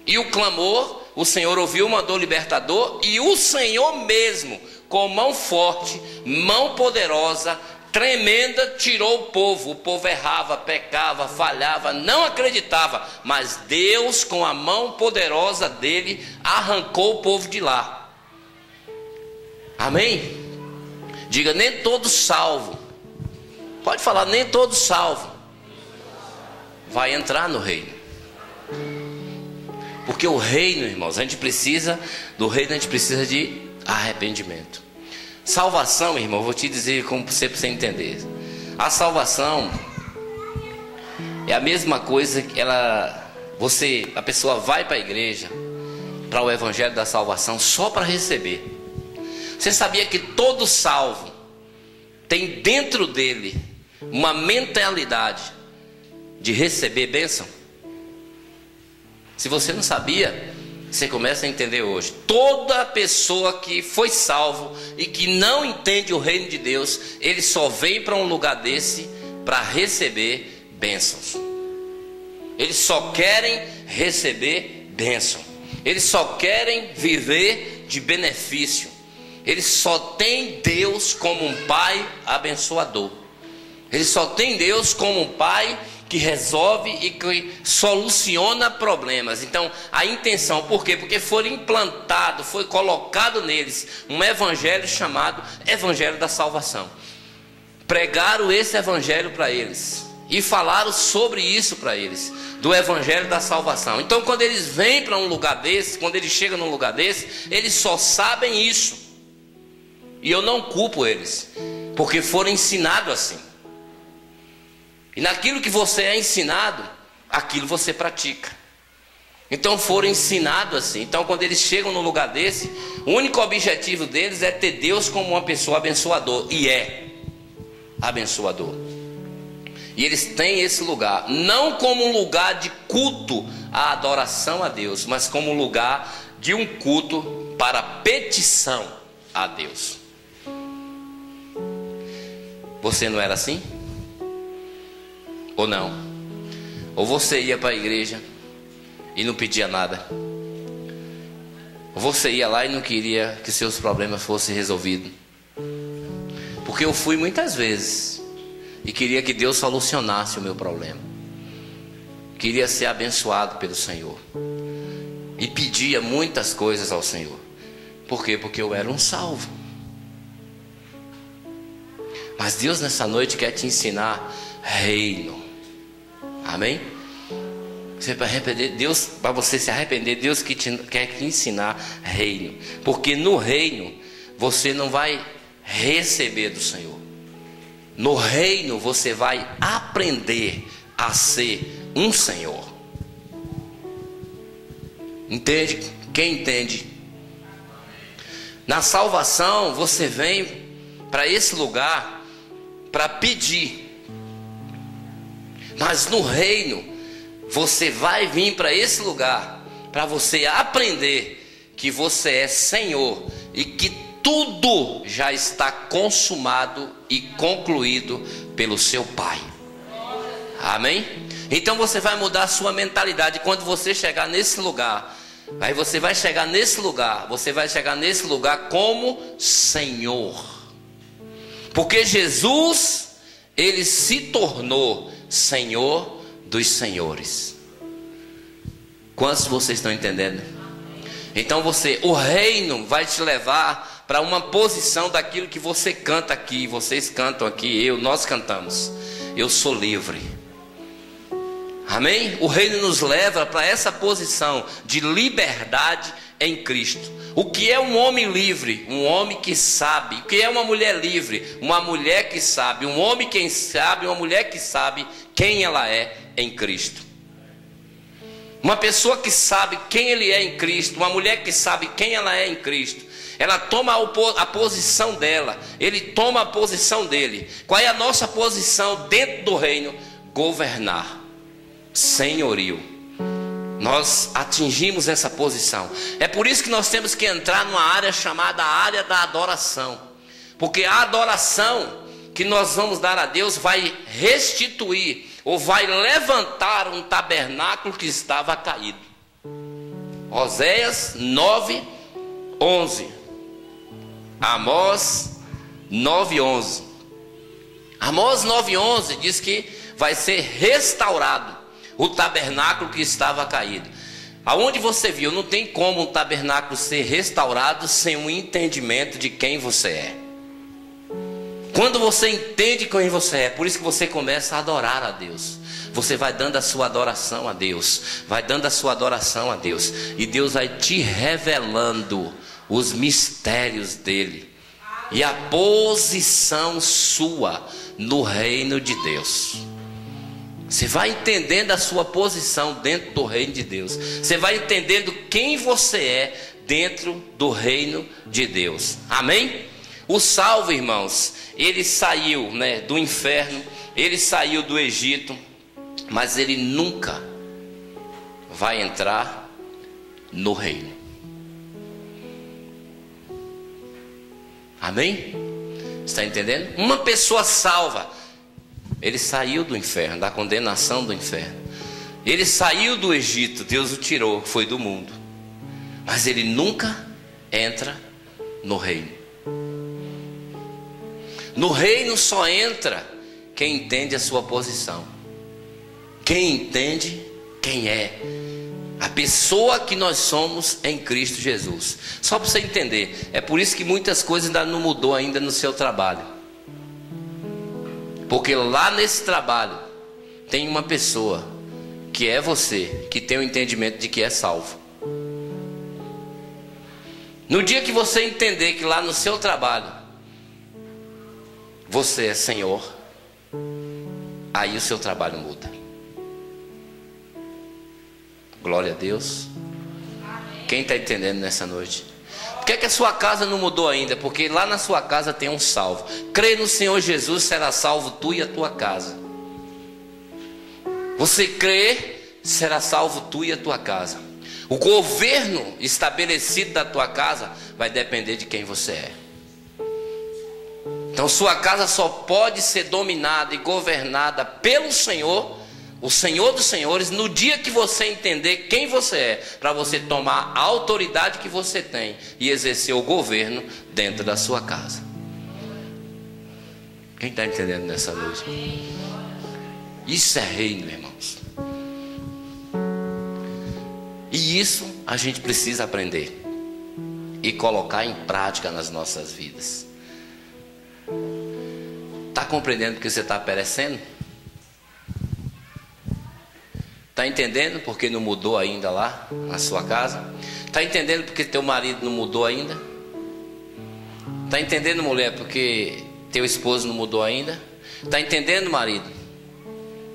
B: E o clamor, o Senhor ouviu, mandou o libertador. E o Senhor mesmo, com mão forte, mão poderosa, tremenda, tirou o povo. O povo errava, pecava, falhava, não acreditava. Mas Deus, com a mão poderosa dele, arrancou o povo de lá. Amém? Diga, nem todos salvo. Pode falar, nem todos salvo vai entrar no reino. Porque o reino, irmãos, a gente precisa do reino, a gente precisa de arrependimento. Salvação, irmão, vou te dizer como você precisa entender. A salvação é a mesma coisa que a pessoa vai para a igreja, para o evangelho da salvação, só para receber. Você sabia que todo salvo tem dentro dele uma mentalidade de receber bênção? Se você não sabia, você começa a entender hoje. Toda pessoa que foi salvo e que não entende o reino de Deus, ele só vem para um lugar desse para receber bênçãos. Eles só querem receber bênção. Eles só querem viver de benefício. Eles só têm Deus como um pai abençoador. Eles só têm Deus como um pai que resolve e que soluciona problemas. Então a intenção, por quê? Porque foi implantado, foi colocado neles um evangelho chamado Evangelho da Salvação. Pregaram esse evangelho para eles e falaram sobre isso para eles, do Evangelho da Salvação. Então quando eles vêm para um lugar desse, quando eles chegam num lugar desse, eles só sabem isso. E eu não culpo eles, porque foram ensinados assim. E naquilo que você é ensinado, aquilo você pratica. Então foram ensinados assim. Então quando eles chegam num lugar desse, o único objetivo deles é ter Deus como uma pessoa abençoador. E é abençoador. E eles têm esse lugar, não como um lugar de culto à adoração a Deus, mas como um lugar de um culto para petição a Deus. Você não era assim? Ou não? Ou você ia para a igreja e não pedia nada? Ou você ia lá e não queria que seus problemas fossem resolvidos? Porque eu fui muitas vezes e queria que Deus solucionasse o meu problema. Queria ser abençoado pelo Senhor. E pedia muitas coisas ao Senhor. Por quê? Porque eu era um salvo. Mas Deus nessa noite quer te ensinar reino. Amém? Você vai arrepender, Deus, para você se arrepender, Deus quer te ensinar reino. Porque no reino você não vai receber do Senhor. No reino você vai aprender a ser um Senhor. Entende? Quem entende? Na salvação você vem para esse lugar para pedir. Mas no reino você vai vir para esse lugar para você aprender que você é Senhor e que tudo já está consumado e concluído pelo seu Pai. Amém? Então você vai mudar a sua mentalidade quando você chegar nesse lugar. Aí você vai chegar nesse lugar, como Senhor. Porque Jesus, ele se tornou Senhor dos senhores. Quantos de vocês estão entendendo? Então o reino vai te levar para uma posição daquilo que você canta aqui, vocês cantam aqui, nós cantamos. Eu sou livre. Amém? O reino nos leva para essa posição de liberdade em Cristo. O que é um homem livre? Um homem que sabe. O que é uma mulher livre? Uma mulher que sabe. Um homem que sabe, uma mulher que sabe quem ela é em Cristo. Uma pessoa que sabe quem ele é em Cristo, uma mulher que sabe quem ela é em Cristo, ela toma a posição dela, ele toma a posição dele. Qual é a nossa posição dentro do reino? Governar, senhorio. nós atingimos essa posição. É por isso que nós temos que entrar numa área chamada área da adoração. Porque a adoração que nós vamos dar a Deus vai restituir, ou vai levantar um tabernáculo que estava caído. Oséias 9:11. Amós 9:11. Amós 9:11 diz que vai ser restaurado o tabernáculo que estava caído. Aonde você viu, não tem como um tabernáculo ser restaurado sem um entendimento de quem você é. Quando você entende quem você é, por isso que você começa a adorar a Deus. Você vai dando a sua adoração a Deus, vai dando a sua adoração a Deus, e Deus vai te revelando os mistérios dele e a posição sua no reino de Deus. Você vai entendendo a sua posição dentro do reino de Deus. Você vai entendendo quem você é dentro do reino de Deus. Amém? O salvo, irmãos, ele saiu, do inferno, ele saiu do Egito, mas ele nunca vai entrar no reino. Amém? Está entendendo? Uma pessoa salva, ele saiu do inferno, da condenação do inferno. Ele saiu do Egito, Deus o tirou, foi do mundo. Mas ele nunca entra no reino. No reino só entra quem entende a sua posição. Quem entende quem é. A pessoa que nós somos em Cristo Jesus. Só para você entender. É por isso que muitas coisas ainda não mudou ainda no seu trabalho. Porque lá nesse trabalho tem uma pessoa que é você, que tem o entendimento de que é salvo. No dia que você entender que lá no seu trabalho você é Senhor, aí o seu trabalho muda. Glória a Deus. Quem está entendendo nessa noite? Por que a sua casa não mudou ainda? Porque lá na sua casa tem um salvo. Crê no Senhor Jesus, será salvo tu e a tua casa. Você crê, será salvo tu e a tua casa. O governo estabelecido da tua casa vai depender de quem você é. Então sua casa só pode ser dominada e governada pelo Senhor, o Senhor dos senhores, no dia que você entender quem você é, para você tomar a autoridade que você tem e exercer o governo dentro da sua casa. Quem está entendendo nessa noite? Isso é reino, irmãos. E isso a gente precisa aprender e colocar em prática nas nossas vidas. Está compreendendo que você está perecendo? Está entendendo porque não mudou ainda lá na sua casa? Está entendendo porque teu marido não mudou ainda? Está entendendo, mulher, porque teu esposo não mudou ainda? Está entendendo, marido,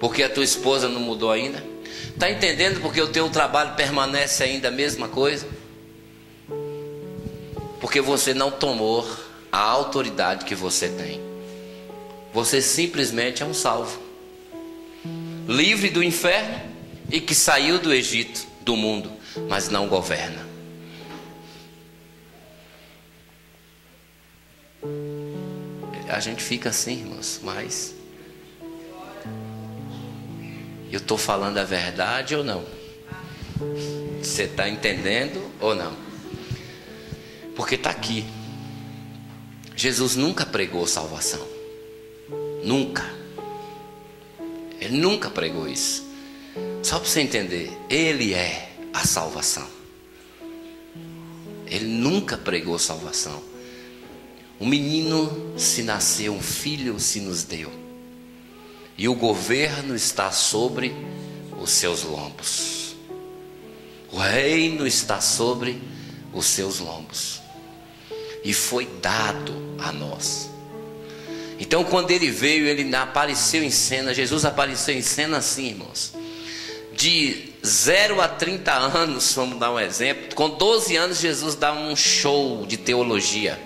B: porque a tua esposa não mudou ainda? Está entendendo porque o teu trabalho permanece ainda a mesma coisa? Porque você não tomou a autoridade que você tem. Você simplesmente é um salvo, livre do inferno e que saiu do Egito, do mundo, mas não governa. A gente fica assim, irmãos, mas eu estou falando a verdade ou não? Você está entendendo ou não? Porque está aqui. Jesus nunca pregou salvação. Nunca. Ele nunca pregou isso. Só para você entender, Ele é a salvação. Ele nunca pregou salvação. Um menino se nasceu, um filho se nos deu, e o governo está sobre os seus lombos. O reino está sobre os seus lombos. E foi dado a nós. Então quando ele veio, ele apareceu em cena. Jesus apareceu em cena assim, irmãos. De 0 a 30 anos, vamos dar um exemplo. Com 12 anos Jesus dá um show de teologia.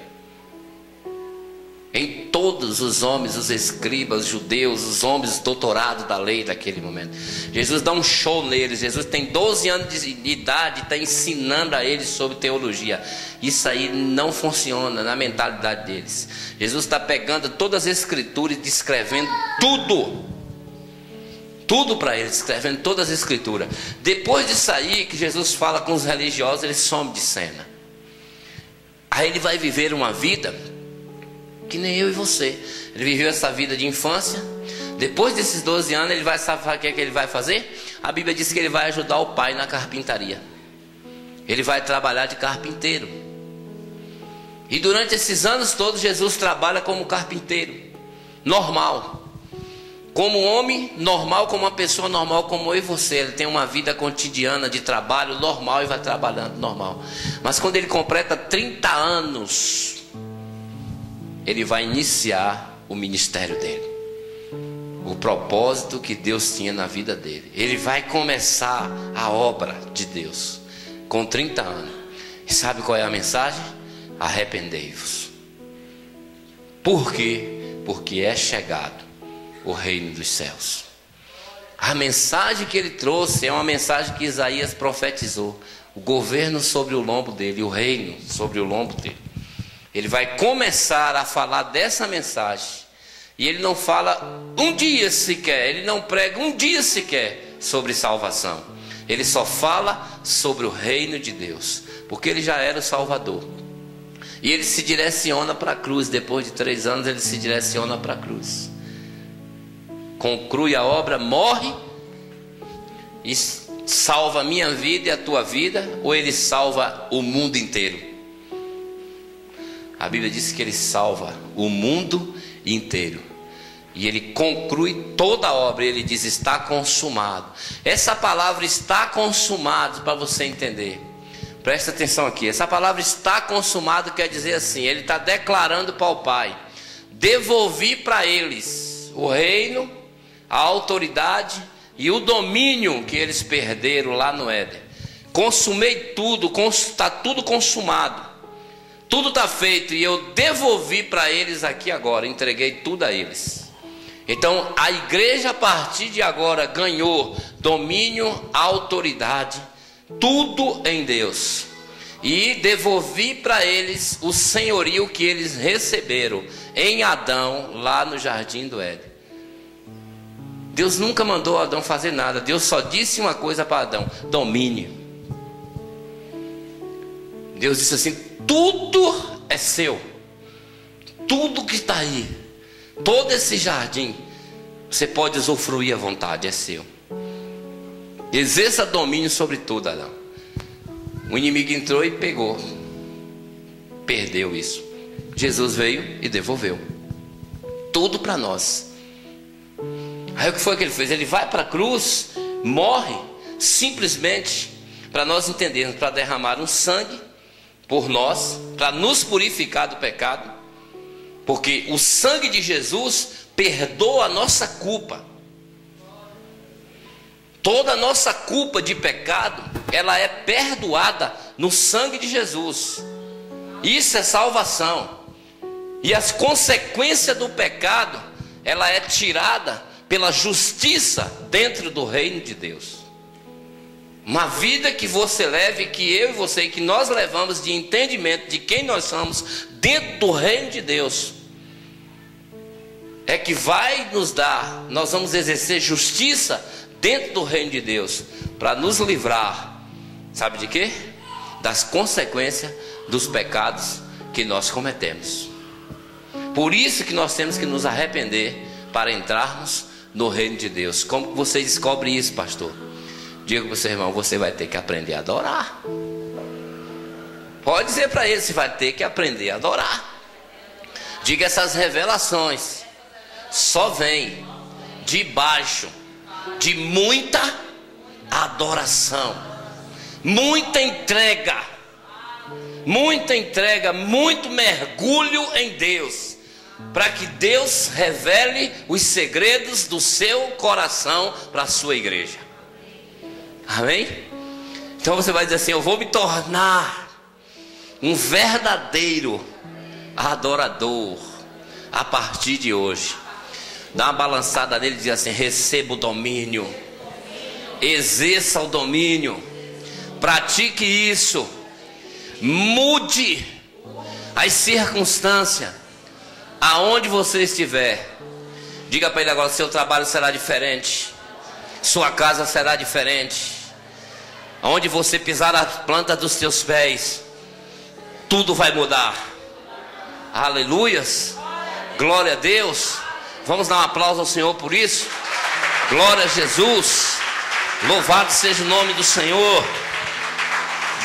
B: em todos os homens, os escribas, os judeus, os homens doutorados da lei daquele momento. Jesus dá um show neles. Jesus tem 12 anos de idade, está ensinando a eles sobre teologia. Isso aí não funciona na mentalidade deles. Jesus está pegando todas as escrituras e descrevendo tudo para eles, escrevendo todas as escrituras. Depois de sair, que Jesus fala com os religiosos, ele some de cena. Aí ele vai viver uma vida que nem eu e você. Ele viveu essa vida de infância. Depois desses 12 anos, ele vai saber o que é que ele vai fazer? A Bíblia diz que ele vai ajudar o pai na carpintaria. Ele vai trabalhar de carpinteiro. E durante esses anos todos, Jesus trabalha como carpinteiro, normal, como homem normal, como uma pessoa normal, como eu e você. Ele tem uma vida cotidiana de trabalho normal e vai trabalhando normal. Mas quando ele completa 30 anos, ele vai iniciar o ministério dele, o propósito que Deus tinha na vida dele. Ele vai começar a obra de Deus com 30 anos. E sabe qual é a mensagem? Arrependei-vos. Por quê? Porque é chegado o reino dos céus. A mensagem que ele trouxe é uma mensagem que Isaías profetizou. O governo sobre o lombo dele, o reino sobre o lombo dele. Ele vai começar a falar dessa mensagem. E ele não fala um dia sequer, ele não prega um dia sequer sobre salvação. Ele só fala sobre o reino de Deus, porque ele já era o Salvador. E ele se direciona para a cruz. Depois de 3 anos ele se direciona para a cruz. Conclui a obra, morre e salva a minha vida e a tua vida, ou ele salva o mundo inteiro? A Bíblia diz que ele salva o mundo inteiro. E ele conclui toda a obra. Ele diz: está consumado. Essa palavra está consumado, para você entender, presta atenção aqui. Essa palavra está consumado quer dizer assim: ele está declarando para o Pai: devolvi para eles o reino, a autoridade e o domínio que eles perderam lá no Éden. Consumei tudo, está tudo consumado. Tudo está feito e eu devolvi para eles aqui agora, entreguei tudo a eles. Então a igreja a partir de agora ganhou domínio, autoridade, tudo em Deus. E devolvi para eles o senhorio que eles receberam em Adão, lá no jardim do Éden. Deus nunca mandou Adão fazer nada. Deus só disse uma coisa para Adão: domínio. Deus disse assim: tudo é seu. Tudo que está aí, todo esse jardim, você pode usufruir à vontade, é seu. Exerça domínio sobre tudo, Adão. O inimigo entrou e pegou, perdeu isso. Jesus veio e devolveu tudo para nós. Aí o que foi que ele fez? Ele vai para a cruz, morre, simplesmente para nós entendermos, para derramar um sangue por nós, para nos purificar do pecado, porque o sangue de Jesus perdoa a nossa culpa. Toda a nossa culpa de pecado, ela é perdoada no sangue de Jesus. Isso é salvação. E as consequências do pecado, ela é tirada pela justiça dentro do reino de Deus. Uma vida que você leve, que eu e você, que nós levamos de entendimento de quem nós somos dentro do reino de Deus, é que vai nos dar, nós vamos exercer justiça dentro do reino de Deus, para nos livrar, sabe de quê? Das consequências dos pecados que nós cometemos. Por isso que nós temos que nos arrepender para entrarmos no reino de Deus. Como você descobre isso, pastor? Diga para o seu irmão: você vai ter que aprender a adorar. Pode dizer para ele: você vai ter que aprender a adorar. Diga: essas revelações só vêm debaixo de muita adoração, muita entrega, muito mergulho em Deus, para que Deus revele os segredos do seu coração para a sua igreja. Amém? Então você vai dizer assim: eu vou me tornar um verdadeiro adorador, a partir de hoje. Dá uma balançada nele e diz assim: receba o domínio, exerça o domínio, pratique isso, mude as circunstâncias aonde você estiver. Diga para ele agora: seu trabalho será diferente, sua casa será diferente, aonde você pisar a planta dos seus pés, tudo vai mudar. Aleluias, glória a Deus. Vamos dar um aplauso ao Senhor por isso. Glória a Jesus, louvado seja o nome do Senhor.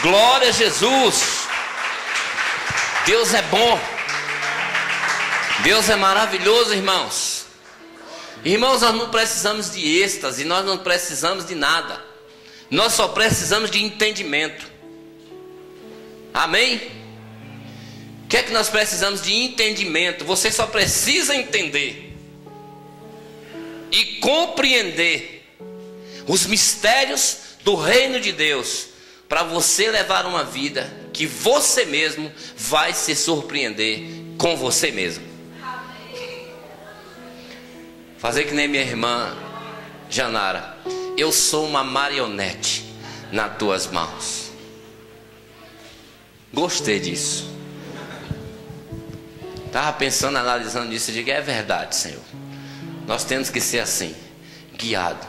B: Glória a Jesus. Deus é bom, Deus é maravilhoso, irmãos. Irmãos, nós não precisamos de êxtase, nós não precisamos de nada. Nós só precisamos de entendimento. Amém? O que é que nós precisamos? De entendimento. Você só precisa entender e compreender os mistérios do reino de Deus, para você levar uma vida que você mesmo vai se surpreender com você mesmo. Fazer que nem minha irmã Janara: eu sou uma marionete nas tuas mãos. Gostei disso. Estava pensando, analisando isso, e digo: é verdade, Senhor. Nós temos que ser assim, guiado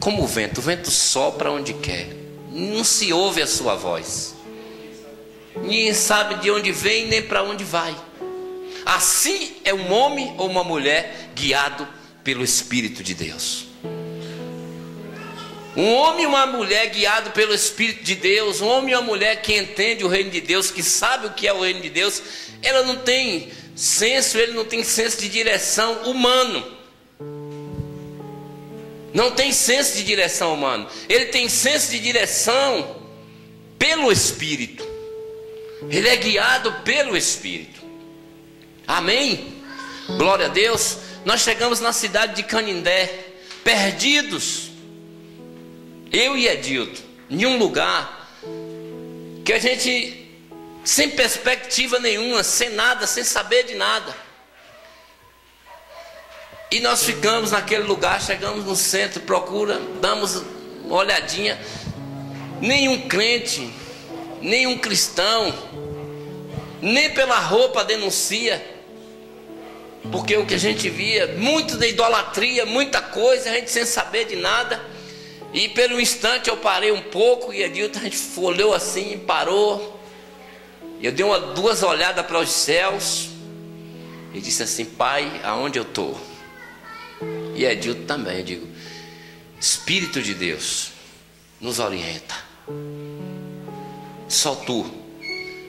B: como o vento sopra onde quer, não se ouve a sua voz, ninguém sabe de onde vem nem para onde vai. Assim é um homem ou uma mulher guiado pelo Espírito de Deus. Um homem e uma mulher guiado pelo Espírito de Deus, um homem e uma mulher que entende o reino de Deus, que sabe o que é o reino de Deus, ela não tem senso, ele não tem senso de direção humano. Não tem senso de direção humano. Ele tem senso de direção pelo Espírito. Ele é guiado pelo Espírito. Amém? Glória a Deus. Nós chegamos na cidade de Canindé, perdidos, eu e Edilton, em um lugar que a gente, sem perspectiva nenhuma, sem nada, sem saber de nada. E nós ficamos naquele lugar, chegamos no centro, damos uma olhadinha. Nenhum crente, nenhum cristão, nem pela roupa denuncia. Porque o que a gente via, muito de idolatria, muita coisa, a gente sem saber de nada. E pelo instante eu parei um pouco, e Edilton, a gente olhou assim, parou. Eu dei duas olhadas para os céus e disse assim: Pai, aonde eu estou? E Edilton também, eu digo: Espírito de Deus, nos orienta. Só Tu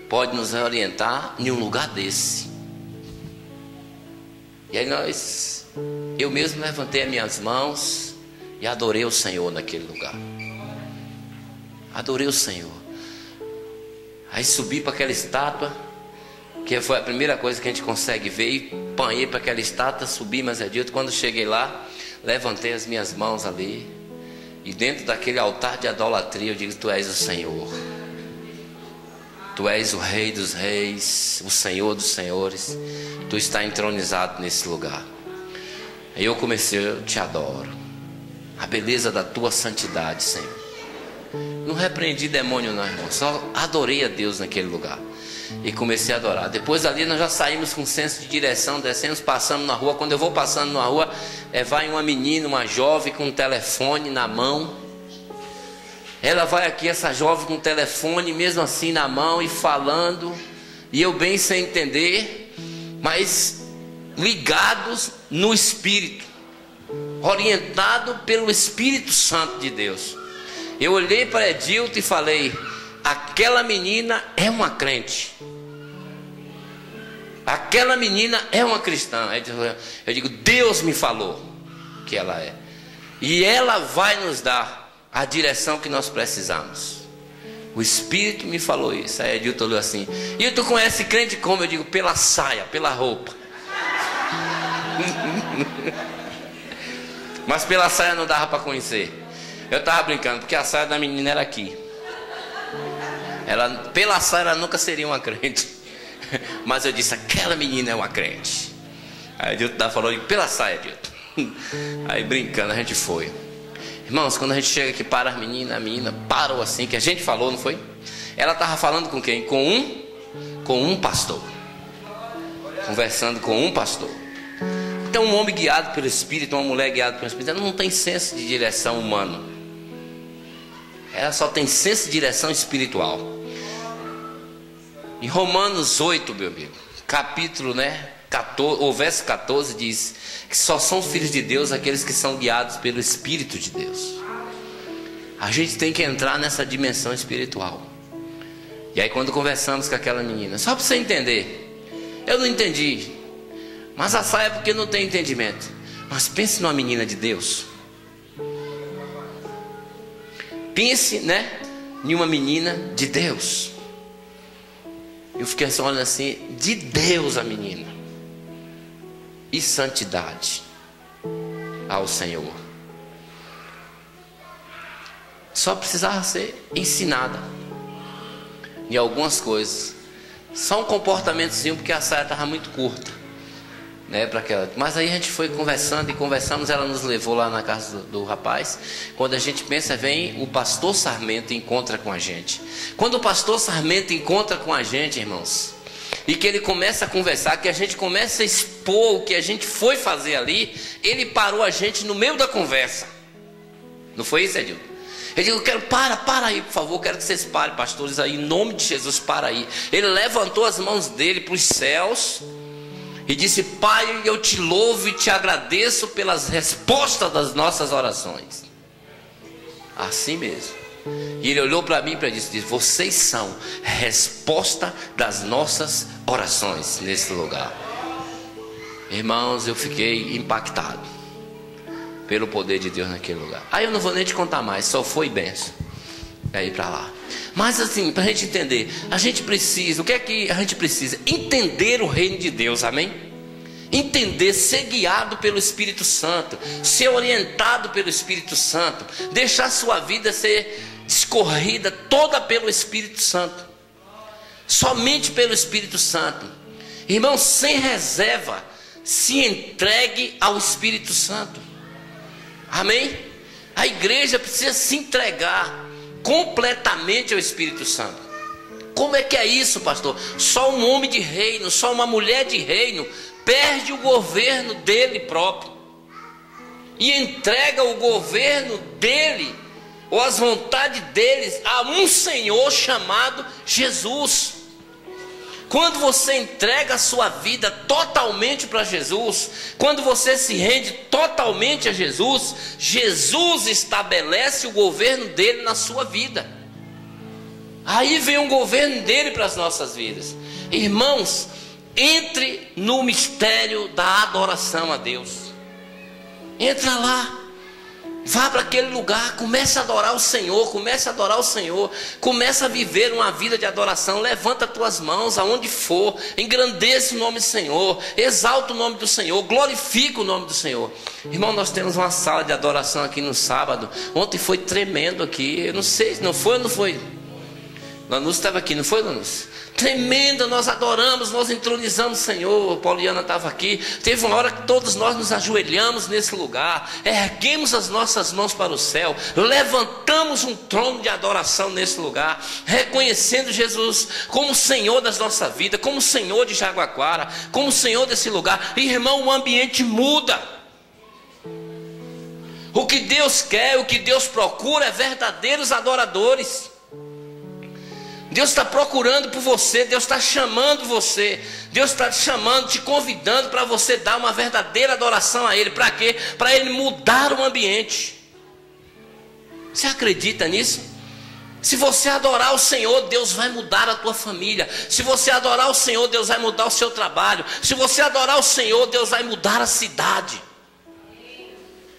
B: pode nos orientar em um lugar desse. E aí eu mesmo levantei as minhas mãos e adorei o Senhor naquele lugar. Adorei o Senhor. Aí subi para aquela estátua, que foi a primeira coisa que a gente consegue ver, e apanhei para aquela estátua, subi mais adiante. Quando cheguei lá, levantei as minhas mãos ali, e dentro daquele altar de idolatria eu digo: Tu és o Senhor, Tu és o Rei dos Reis, o Senhor dos Senhores, Tu está entronizado nesse lugar. Aí eu comecei: eu te adoro, a beleza da Tua santidade, Senhor. Não repreendi demônio não, irmão, só adorei a Deus naquele lugar. E comecei a adorar. Depois ali nós já saímos com senso de direção, descemos, passamos na rua. Quando eu vou passando na rua, vai uma menina, uma jovem com um telefone na mão. Ela vai aqui, essa jovem com um telefone mesmo assim na mão e falando. E eu bem sem entender, mas ligados no Espírito, orientado pelo Espírito Santo de Deus. Eu olhei para Edilton e falei: aquela menina é uma crente, aquela menina é uma cristã. Eu digo: Deus me falou que ela é, e ela vai nos dar a direção que nós precisamos. O Espírito me falou isso. Aí Edilton olhou assim: e tu conhece crente como? Eu digo: pela saia, pela roupa. Mas pela saia não dava para conhecer. Eu estava brincando, porque a saia da menina era aqui. Pela saia ela nunca seria uma crente. Mas eu disse: aquela menina é uma crente. Aí Dilton estava falando, pela saia, Dilton. Aí brincando, a gente foi. Irmãos, quando a gente chega aqui para as meninas, a menina parou assim, que a gente falou, não foi? Ela estava falando com quem? Com um pastor. Conversando com um pastor. Então um homem guiado pelo Espírito, uma mulher guiada pelo Espírito, ela não tem senso de direção humana. Ela só tem senso de direção espiritual. Em Romanos 8, meu amigo, capítulo, 14, o verso 14 diz que só são filhos de Deus aqueles que são guiados pelo Espírito de Deus. A gente tem que entrar nessa dimensão espiritual. E aí quando conversamos com aquela menina, só para você entender, eu não entendi, mas a saia é porque não tem entendimento. Mas pense numa menina de Deus. Pense, em uma menina de Deus. Eu fiquei só olhando assim, de Deus a menina. E santidade ao Senhor. Só precisava ser ensinada em algumas coisas. Só um comportamentozinho, porque a saia estava muito curta, para aquela. Mas aí a gente foi conversando e conversamos. Ela nos levou lá na casa do rapaz. Quando a gente pensa, vem o pastor Sarmento e encontra com a gente. Quando o pastor Sarmento encontra com a gente, irmãos, e que ele começa a conversar, que a gente começa a expor o que a gente foi fazer ali, ele parou a gente no meio da conversa. Não foi isso, Edilton? Ele disse, para aí, por favor, quero que vocês parem, pastores, aí, em nome de Jesus, para aí. Ele levantou as mãos dele para os céus e disse, Pai, eu te louvo e te agradeço pelas respostas das nossas orações. Assim mesmo. E ele olhou para mim e disse, vocês são resposta das nossas orações nesse lugar. Irmãos, eu fiquei impactado pelo poder de Deus naquele lugar. Aí eu não vou nem te contar mais, só foi benção. Aí para lá. Mas assim, para a gente entender, a gente precisa, o que é que a gente precisa? Entender o reino de Deus, amém? Entender, ser guiado pelo Espírito Santo, ser orientado pelo Espírito Santo, deixar sua vida ser escorrida toda pelo Espírito Santo, somente pelo Espírito Santo. Irmão, sem reserva, se entregue ao Espírito Santo. Amém? A igreja precisa se entregar completamente ao Espírito Santo. Como é que é isso, pastor? Só um homem de reino, só uma mulher de reino perde o governo dele próprio e entrega o governo dele ou as vontades deles a um Senhor chamado Jesus. Quando você entrega a sua vida totalmente para Jesus, quando você se rende totalmente a Jesus, Jesus estabelece o governo dele na sua vida. Aí vem o governo dele para as nossas vidas. Irmãos, entre no mistério da adoração a Deus. Entra lá. Vá para aquele lugar, comece a adorar o Senhor, comece a adorar o Senhor, comece a viver uma vida de adoração, levanta as tuas mãos aonde for, engrandeça o nome do Senhor, exalta o nome do Senhor, glorifica o nome do Senhor. Irmão, nós temos uma sala de adoração aqui no sábado, ontem foi tremendo aqui, eu não sei, não foi ou não foi? Lanús estava aqui, não foi, Lanús? Tremenda, nós adoramos, nós entronizamos o Senhor. Pauliana estava aqui. Teve uma hora que todos nós nos ajoelhamos nesse lugar, erguemos as nossas mãos para o céu, levantamos um trono de adoração nesse lugar, reconhecendo Jesus como Senhor das nossas vidas, como Senhor de Jaguaquara, como Senhor desse lugar. Irmão, o ambiente muda. O que Deus quer, o que Deus procura é verdadeiros adoradores. Deus está procurando por você, Deus está chamando você, Deus está te chamando, te convidando para você dar uma verdadeira adoração a Ele. Para quê? Para Ele mudar o ambiente. Você acredita nisso? Se você adorar o Senhor, Deus vai mudar a tua família. Se você adorar o Senhor, Deus vai mudar o seu trabalho. Se você adorar o Senhor, Deus vai mudar a cidade.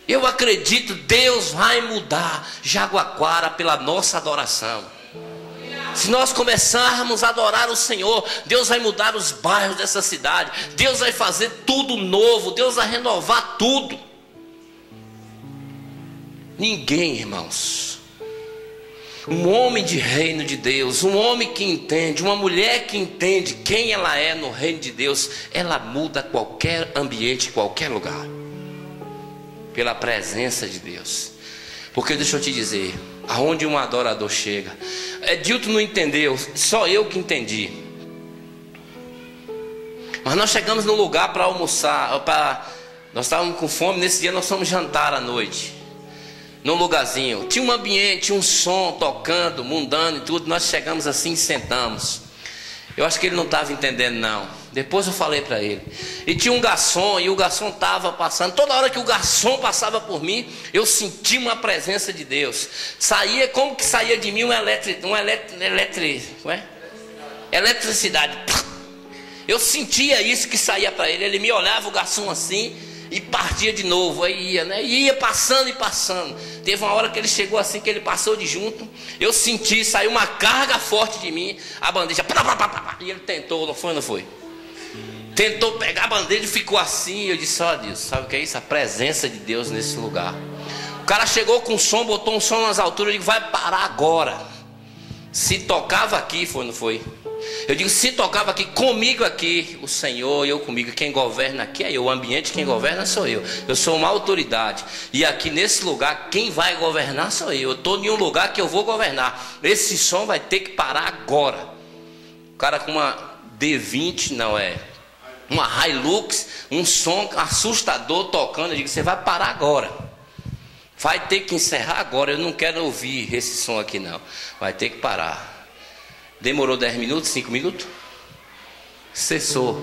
B: Eu acredito, Deus vai mudar Jaguaquara pela nossa adoração. Se nós começarmos a adorar o Senhor, Deus vai mudar os bairros dessa cidade. Deus vai fazer tudo novo. Deus vai renovar tudo. Ninguém, irmãos, Um homem de reino de Deus, um homem que entende, uma mulher que entende quem ela é no reino de Deus, ela muda qualquer ambiente, qualquer lugar, pela presença de Deus. Porque deixa eu te dizer, aonde um adorador chega, Edilton não entendeu, só eu que entendi. Mas nós chegamos no lugar para almoçar, nós estávamos com fome, nesse dia nós fomos jantar à noite. Num lugarzinho, tinha um ambiente, um som tocando, mundano e tudo. Nós chegamos assim e sentamos. Eu acho que ele não estava entendendo não. Depois eu falei para ele. E tinha um garçom, e o garçom estava passando. Toda hora que o garçom passava por mim, eu sentia uma presença de Deus. Saía, como que saía de mim eletricidade. Eu sentia isso que saía para ele. Ele me olhava, o garçom assim, e partia de novo, aí ia, né? E ia passando e passando. Teve uma hora que ele chegou assim, que ele passou de junto. Eu senti, saiu uma carga forte de mim. A bandeja, e ele tentou, não foi? Tentou pegar a bandeja e ficou assim. Eu disse, ó Deus, sabe o que é isso? A presença de Deus nesse lugar. O cara chegou com som, botou um som nas alturas. Eu digo, vai parar agora. Se tocava aqui, não foi? Eu digo, se tocava aqui, comigo aqui, o Senhor, eu comigo, quem governa aqui é eu, o ambiente quem governa sou eu sou uma autoridade, e aqui nesse lugar, quem vai governar sou eu estou em um lugar que eu vou governar, esse som vai ter que parar agora. O cara com uma D20, uma Hilux, um som assustador tocando, eu digo, você vai parar agora, vai ter que encerrar agora, eu não quero ouvir esse som aqui não, vai ter que parar. Demorou 10 minutos, 5 minutos, cessou,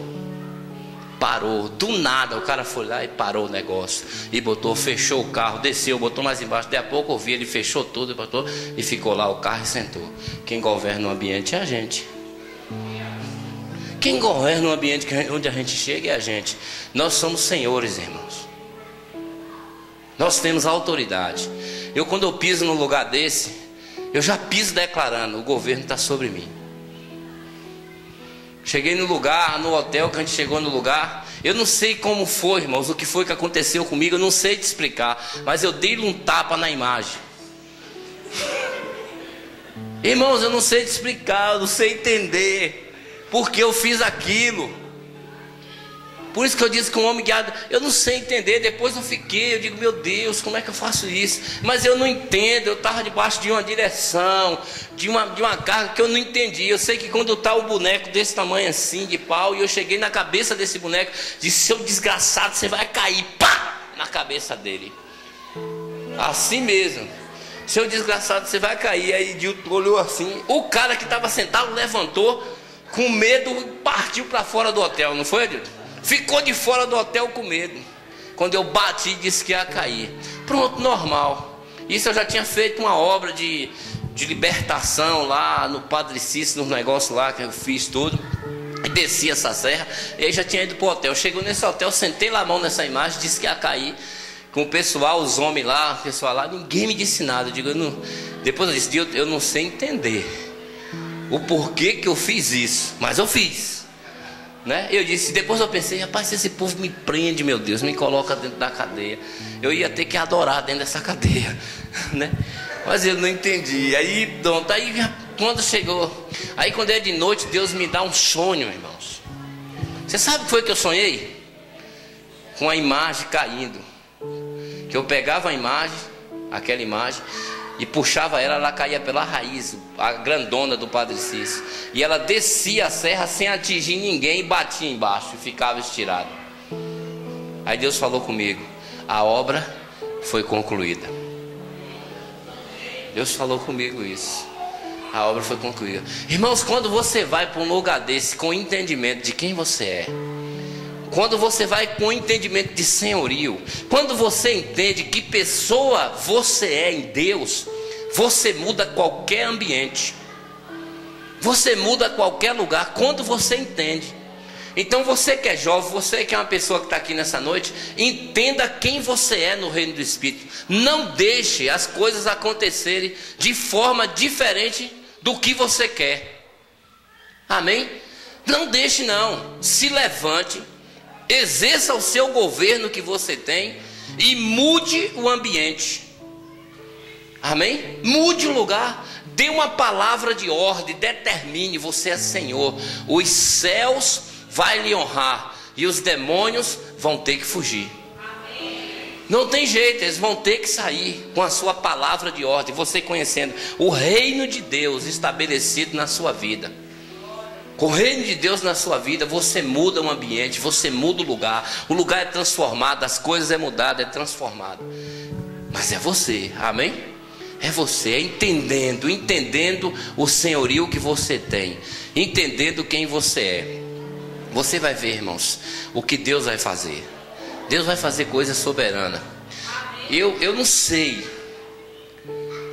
B: parou, do nada o cara foi lá e parou o negócio, e botou, fechou o carro, desceu, botou mais embaixo, daí a pouco eu vi, ele fechou tudo, botou, e ficou lá o carro e sentou. Quem governa o ambiente é a gente. Quem governa o ambiente onde a gente chega é a gente. Nós somos senhores, irmãos. Nós temos autoridade. Quando eu piso num lugar desse, eu já piso declarando, o governo está sobre mim. Cheguei no lugar, no hotel, que a gente chegou no lugar, eu não sei como foi, irmãos, o que foi que aconteceu comigo, eu não sei te explicar, mas eu dei um tapa na imagem. Irmãos, eu não sei te explicar, eu não sei entender, porque eu fiz aquilo. Por isso que eu disse que um homem guiado, eu não sei entender. Depois eu digo, meu Deus, como é que eu faço isso? Mas eu não entendo, eu estava debaixo de uma direção, de uma carga que eu não entendi. Eu sei que quando está um boneco desse tamanho assim, de pau, e eu cheguei na cabeça desse boneco, disse, seu desgraçado, você vai cair, pá, na cabeça dele. Assim mesmo, seu desgraçado, você vai cair. Aí Dilton olhou assim, o cara que estava sentado levantou, com medo, partiu para fora do hotel, não foi, Dilton? Ficou de fora do hotel com medo. Quando eu bati, disse que ia cair. Pronto, normal. Isso eu já tinha feito uma obra de libertação lá no Padre Cícero, nos negócios lá que eu fiz tudo. E desci essa serra. E aí já tinha ido para o hotel. Chegou nesse hotel, sentei lá a mão nessa imagem, disse que ia cair. Com o pessoal, os homens lá, o pessoal lá, ninguém me disse nada. Eu digo, depois eu disse, eu não sei entender o porquê que eu fiz isso, mas eu fiz. Né? Eu disse, depois eu pensei, rapaz, se esse povo me prende, meu Deus, me coloca dentro da cadeia, eu ia ter que adorar dentro dessa cadeia, né? Mas eu não entendi. Aí quando chegou, aí quando é de noite, Deus me dá um sonho, irmãos. Você sabe o que foi que eu sonhei? Com a imagem caindo, que eu pegava a imagem, aquela imagem, e puxava ela caía pela raiz, a grandona do Padre Cícero, e ela descia a serra sem atingir ninguém e batia embaixo e ficava estirada. Aí Deus falou comigo, a obra foi concluída. Deus falou comigo isso, a obra foi concluída. Irmãos, quando você vai para um lugar desse com entendimento de quem você é, quando você vai com entendimento de senhorio, quando você entende que pessoa você é em Deus, você muda qualquer ambiente, você muda qualquer lugar, quando você entende. Então você que é jovem, você que é uma pessoa que está aqui nessa noite, entenda quem você é no reino do Espírito. Não deixe as coisas acontecerem de forma diferente do que você quer. Amém? Não deixe não, se levante, exerça o seu governo que você tem e mude o ambiente. Amém? Mude o lugar. Dê uma palavra de ordem, determine, você é Senhor. Os céus vai lhe honrar e os demônios vão ter que fugir. Não tem jeito, eles vão ter que sair com a sua palavra de ordem. Você conhecendo o reino de Deus estabelecido na sua vida. Com o reino de Deus na sua vida, você muda o ambiente, você muda o lugar é transformado, as coisas é mudado, é transformado. Mas é você, amém? É você, é entendendo o senhorio que você tem, entendendo quem você é. Você vai ver, irmãos, o que Deus vai fazer. Deus vai fazer coisa soberana. Eu não sei,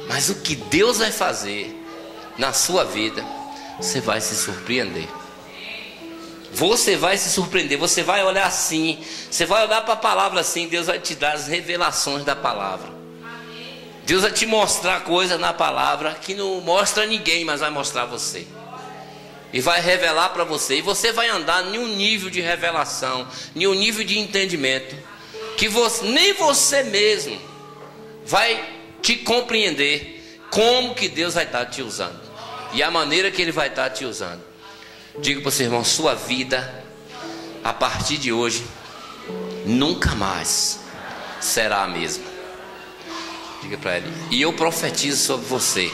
B: mas o que Deus vai fazer na sua vida, você vai se surpreender. Você vai se surpreender. Você vai olhar assim, você vai olhar para a palavra assim. Deus vai te dar as revelações da palavra. Deus vai te mostrar coisas na palavra que não mostra a ninguém, mas vai mostrar a você. E vai revelar para você. E você vai andar em um nível de revelação, em um nível de entendimento, que nem você mesmo vai te compreender como que Deus vai estar te usando. E a maneira que Ele vai estar te usando. Digo para o seu irmão, sua vida, a partir de hoje, nunca mais será a mesma. Diga para ele. E eu profetizo sobre você.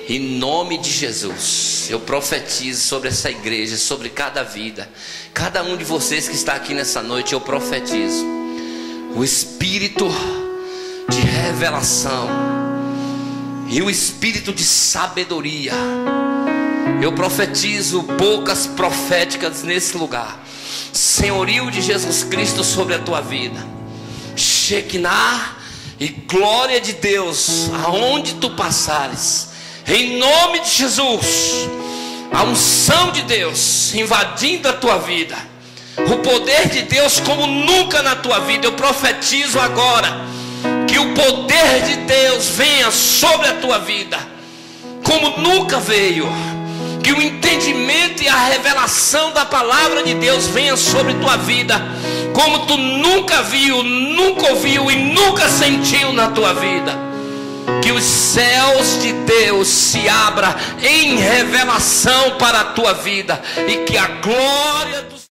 B: Em nome de Jesus, eu profetizo sobre essa igreja, sobre cada vida, cada um de vocês que está aqui nessa noite, eu profetizo o espírito de revelação e o espírito de sabedoria. Eu profetizo bocas proféticas nesse lugar, senhorio de Jesus Cristo sobre a tua vida, Shekinah e glória de Deus aonde tu passares. Em nome de Jesus, a unção de Deus invadindo a tua vida, o poder de Deus como nunca na tua vida. Eu profetizo agora que o poder de Deus venha sobre a tua vida como nunca veio. Que o entendimento e a revelação da palavra de Deus venha sobre tua vida como tu nunca viu, nunca ouviu e nunca sentiu na tua vida. Que os céus de Deus se abram em revelação para a tua vida e que a glória do